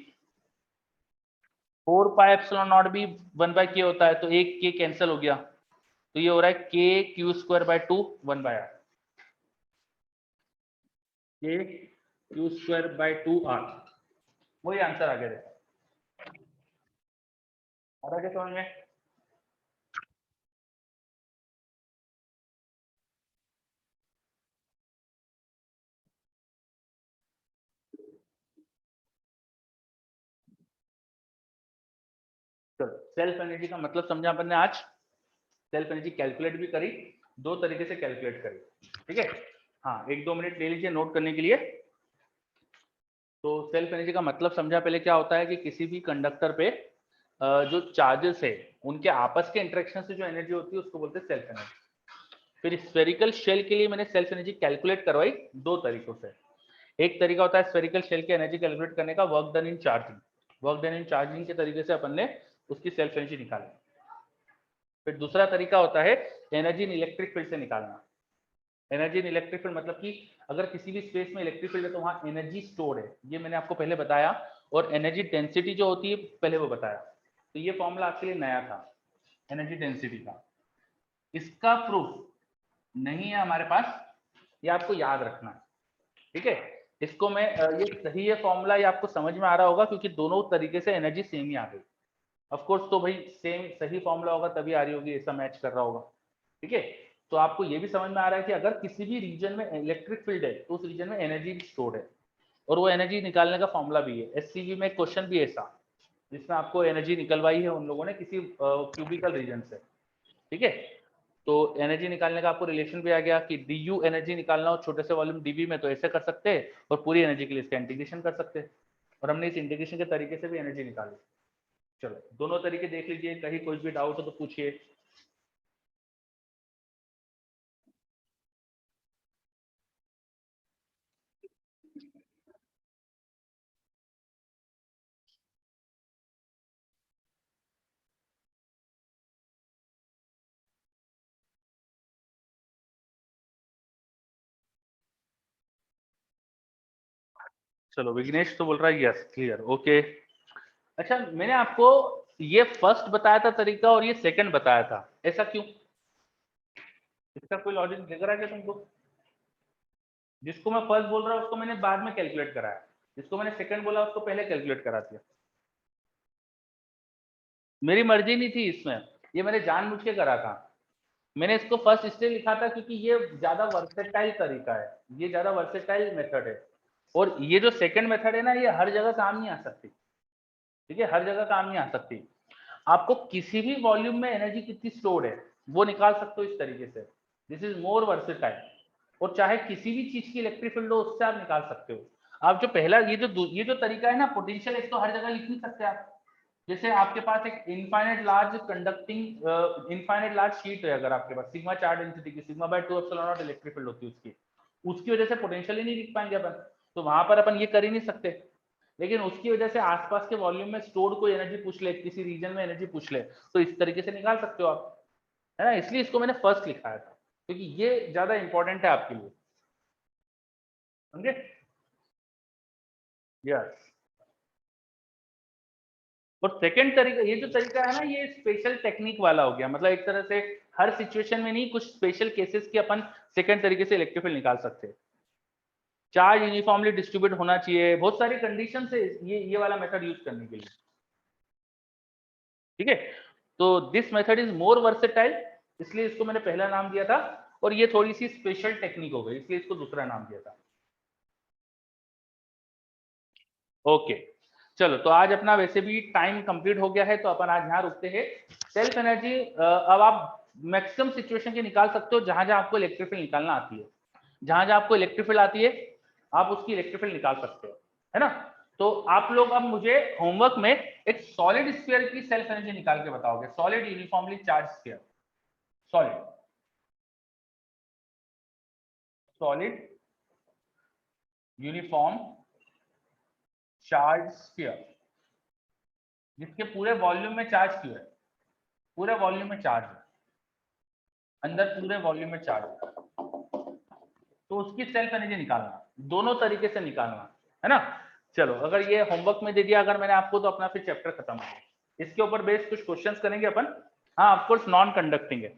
4π epsilon nought भी 1/k होता है, तो एक k कैंसिल हो गया, तो ये हो रहा है kq²/2 1/r, kq²/2r, वही आंसर आ गया। देखो आ रहा है समझ में? चलो सेल्फ एनर्जी का मतलब समझा अपन ने आज, सेल्फ एनर्जी कैलकुलेट भी करी, दो तरीके से कैलकुलेट करें, ठीक है। हाँ, 1-2 मिनट ले लीजिए नोट करने के लिए। तो सेल्फ एनर्जी का मतलब समझा पहले क्या होता है कि किसी भी कंडक्टर पे जो चार्जेस है उनके आपस के इंटरेक्शन से जो एनर्जी होती है उसको बोलते हैं सेल्फ एनर्जी। फिर स्फेरिकल शेल के लिए मैंने सेल्फ एनर्जी कैलकुलेट करवाई दो तरीकों से। एक तरीका होता है स्फेरिकल शेल की एनर्जी कैलकुलेट करने का, work done in charging. Work done in charging के तरीके से अपन ने उसकी सेल्फ एनर्जी निकाली। फिर दूसरा तरीका होता है एनर्जी इन इलेक्ट्रिक फील्ड से निकालना। एनर्जी इन इलेक्ट्रिक फील्ड मतलब कि अगर किसी भी स्पेस में इलेक्ट्रिक फील्ड है तो वहां एनर्जी स्टोर है, ये मैंने आपको पहले बताया। और एनर्जी डेंसिटी जो होती है पहले वो बताया। तो ये फॉर्मूला आपके लिए नया था एनर्जी डेंसिटी का। इसका प्रूफ नहीं है हमारे पास, ये आपको याद रखना है, ठीक है। इसको मैं ये सही है फॉर्मूला, ये आपको समझ में आ रहा होगा क्योंकि दोनों तरीके से एनर्जी सेम ही आ गई। ऑफ कोर्स, तो भाई सेम सही फॉर्मूला होगा तभी आ रही होगी, ऐसा मैच कर रहा होगा, ठीक है। तो आपको ये भी समझ में आ रहा है कि अगर किसी भी रीजन में इलेक्ट्रिक फील्ड है तो उस रीजन में एनर्जी भी स्टोर्ड है, और वो एनर्जी निकालने का फॉर्मूला भी है। एससीवी में क्वेश्चन भी ऐसा जिसमें आपको एनर्जी निकलवाई है उन लोगों ने किसी क्यूबिकल रीजन से, ठीक है। तो एनर्जी निकालने का आपको रिलेशन भी आ गया कि डी यू एनर्जी निकालना हो छोटे से वॉल्यूम डीवी में तो ऐसे कर सकते हैं, और पूरी एनर्जी के लिए इसका इंटीग्रेशन कर सकते हैं, और हमने इस इंटीग्रेशन के तरीके से भी एनर्जी निकाली। चलो दोनों तरीके देख लीजिए, कहीं कोई भी डाउट हो तो पूछिए। चलो विघ्नेश तो बोल रहा है यस क्लियर ओके। अच्छा, मैंने आपको ये फर्स्ट बताया था तरीका और ये सेकंड बताया था, ऐसा क्यों? इसका कोई लॉजिक दिख रहा है क्या तुमको? जिसको मैं फर्स्ट बोल रहा हूँ उसको मैंने बाद में कैलकुलेट कराया, जिसको मैंने सेकंड बोला उसको पहले कैलकुलेट करा दिया। मेरी मर्जी नहीं थी इसमें, ये मैंने जानबूझ के करा था। मैंने इसको फर्स्ट इसलिए लिखा था क्योंकि ये ज्यादा वर्सेटाइल तरीका है, ये ज्यादा वर्सेटाइल मेथड है। और ये जो सेकंड मेथड है ना, ये हर जगह काम नहीं आ सकती, ठीक है, हर जगह काम नहीं आ सकती। आपको किसी भी वॉल्यूम में एनर्जी कितनी स्टोर्ड है वो निकाल सकते हो इस तरीके से। This is more versatile. और चाहे किसी भी चीज की इलेक्ट्रिक फील्ड हो उससे आप निकाल सकते हो। आप जो पहला ये जो तरीका है ना पोटेंशियल, इसको हर जगह लिख नहीं सकते आप। जैसे आपके पास एक infinite large conducting infinite large sheet है, अगर आपके पास सिग्मा चार्ज डेंसिटी की sigma by 2 epsilon nought electric field होती है उसकी वजह से पोटेंशियल ही नहीं लिख पाएंगे अपन, तो वहां पर अपन ये कर ही नहीं सकते। लेकिन उसकी वजह से आसपास के वॉल्यूम में स्टोर्ड कोई एनर्जी पूछ ले, किसी रीजन में एनर्जी पूछ ले, तो इस तरीके से निकाल सकते हो आप, है ना। इसलिए इसको मैंने फर्स्ट लिखाया था क्योंकि ये ज्यादा इंपॉर्टेंट है आपके लिए, समझे? यस। और सेकंड तरीका, ये जो तरीका है ना, ये स्पेशल टेक्निक वाला हो गया, मतलब एक तरह से हर सिचुएशन में नहीं, कुछ स्पेशल केसेस की अपन सेकंड तरीके से इलेक्ट्रिक फील्ड निकाल सकते हैं। चार्ज यूनिफॉर्मली डिस्ट्रीब्यूट होना चाहिए, बहुत सारी कंडीशन है ये वाला मेथड यूज करने के लिए, ठीक है। तो this method is more versatile, इसलिए इसको मैंने पहला नाम दिया था, और ये थोड़ी सी स्पेशल टेक्निक हो गई इसलिए इसको दूसरा नाम दिया था। ओके चलो, तो आज अपना वैसे भी टाइम कंप्लीट हो गया है तो अपन आज यहाँ रुकते हैं। सेल्फ एनर्जी अब आप मैक्सिमम सिचुएशन के निकाल सकते हो जहां जहां आपको इलेक्ट्रिक फील्ड निकालना आती है, जहां जहां आपको इलेक्ट्रिक फील्ड आती है आप उसकी इलेक्ट्रिक फील्ड निकाल सकते हो, है ना। तो आप लोग अब मुझे होमवर्क में एक सॉलिड स्फीयर की सेल्फ एनर्जी निकाल के बताओगे, solid uniformly charge sphere, solid solid uniform charge sphere जिसके पूरे वॉल्यूम में चार्ज क्यों है, पूरे वॉल्यूम में चार्ज है, अंदर पूरे वॉल्यूम में चार्ज है, तो उसकी सेल्फ एनर्जी निकालना, दोनों तरीके से निकालना, है ना। चलो अगर ये होमवर्क में दे दिया अगर मैंने आपको, तो अपना फिर चैप्टर खत्म हो गया। इसके ऊपर बेस्ड कुछ क्वेश्चंस करेंगे अपन। हाँ ऑफ कोर्स नॉन कंडक्टिंग है,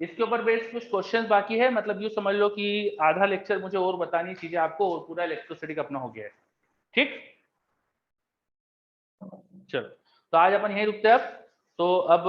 इसके ऊपर बेस्ड कुछ क्वेश्चंस बाकी है, मतलब यूं समझ लो कि आधा लेक्चर मुझे और बतानी चीजें आपको, और पूरा इलेक्ट्रिसिटी का अपना हो गया है, ठीक। चलो तो आज अपन यहीं रुकते हैं अब। तो अब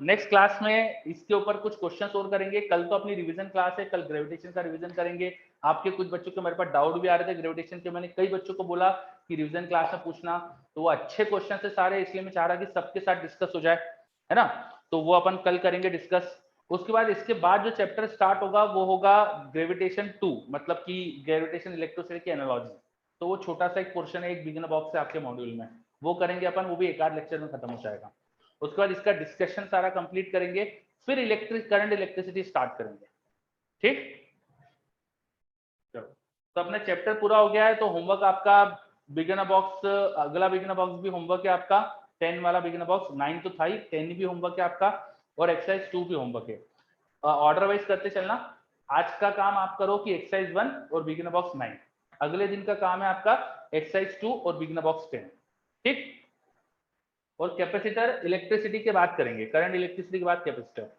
नेक्स्ट क्लास में इसके ऊपर कुछ क्वेश्चंस और करेंगे। कल तो अपनी रिवीजन क्लास है, कल ग्रेविटेशन का रिवीजन करेंगे। आपके कुछ बच्चों के मेरे पास डाउट भी आ रहे थे ग्रेविटेशन के, मैंने कई बच्चों को बोला कि रिवीजन क्लास में पूछना, तो वो अच्छे क्वेश्चन है सारे, इसलिए मैं चाह रहा कि सबके साथ डिस्कस हो जाए, है ना। तो वो अपन कल करेंगे डिस्कस। उसके बाद इसके बाद जो चैप्टर स्टार्ट होगा वो होगा ग्रेविटेशन 2, मतलब कि ग्रेविटेशन इलेक्ट्रोसिटी की एनालॉजी। तो वो छोटा सा एक पोर्शन है, एक बिगिनर बॉक्स है आपके मॉड्यूल में, वो करेंगे अपन, वो भी एक आध लेक्चर में खत्म हो जाएगा। उसके बाद इसका डिस्कशन सारा कंप्लीट करेंगे, फिर इलेक्ट्रिक करंट इलेक्ट्रिसिटी स्टार्ट करेंगे। ठीक, तो अपना चैप्टर पूरा हो गया है। तो होमवर्क आपका बिगिनर बॉक्स, अगला बिगिनर बॉक्स भी होमवर्क है आपका, 10 वाला बिगिनर बॉक्स, 9 तो था ही, 10 भी होमवर्क है आपका, और एक्सरसाइज 2 भी होमवर्क है। ऑर्डर वाइज करते चलना। आज का काम आप करो कि एक्सरसाइज 1 और बिगिनर बॉक्स 9, अगले दिन का काम है आपका एक्सरसाइज 2 और बिगिनर बॉक्स 10। ठीक, और कैपेसिटर इलेक्ट्रिसिटी के बात करेंगे, करंट इलेक्ट्रिसिटी के बाद कैपेसिटर।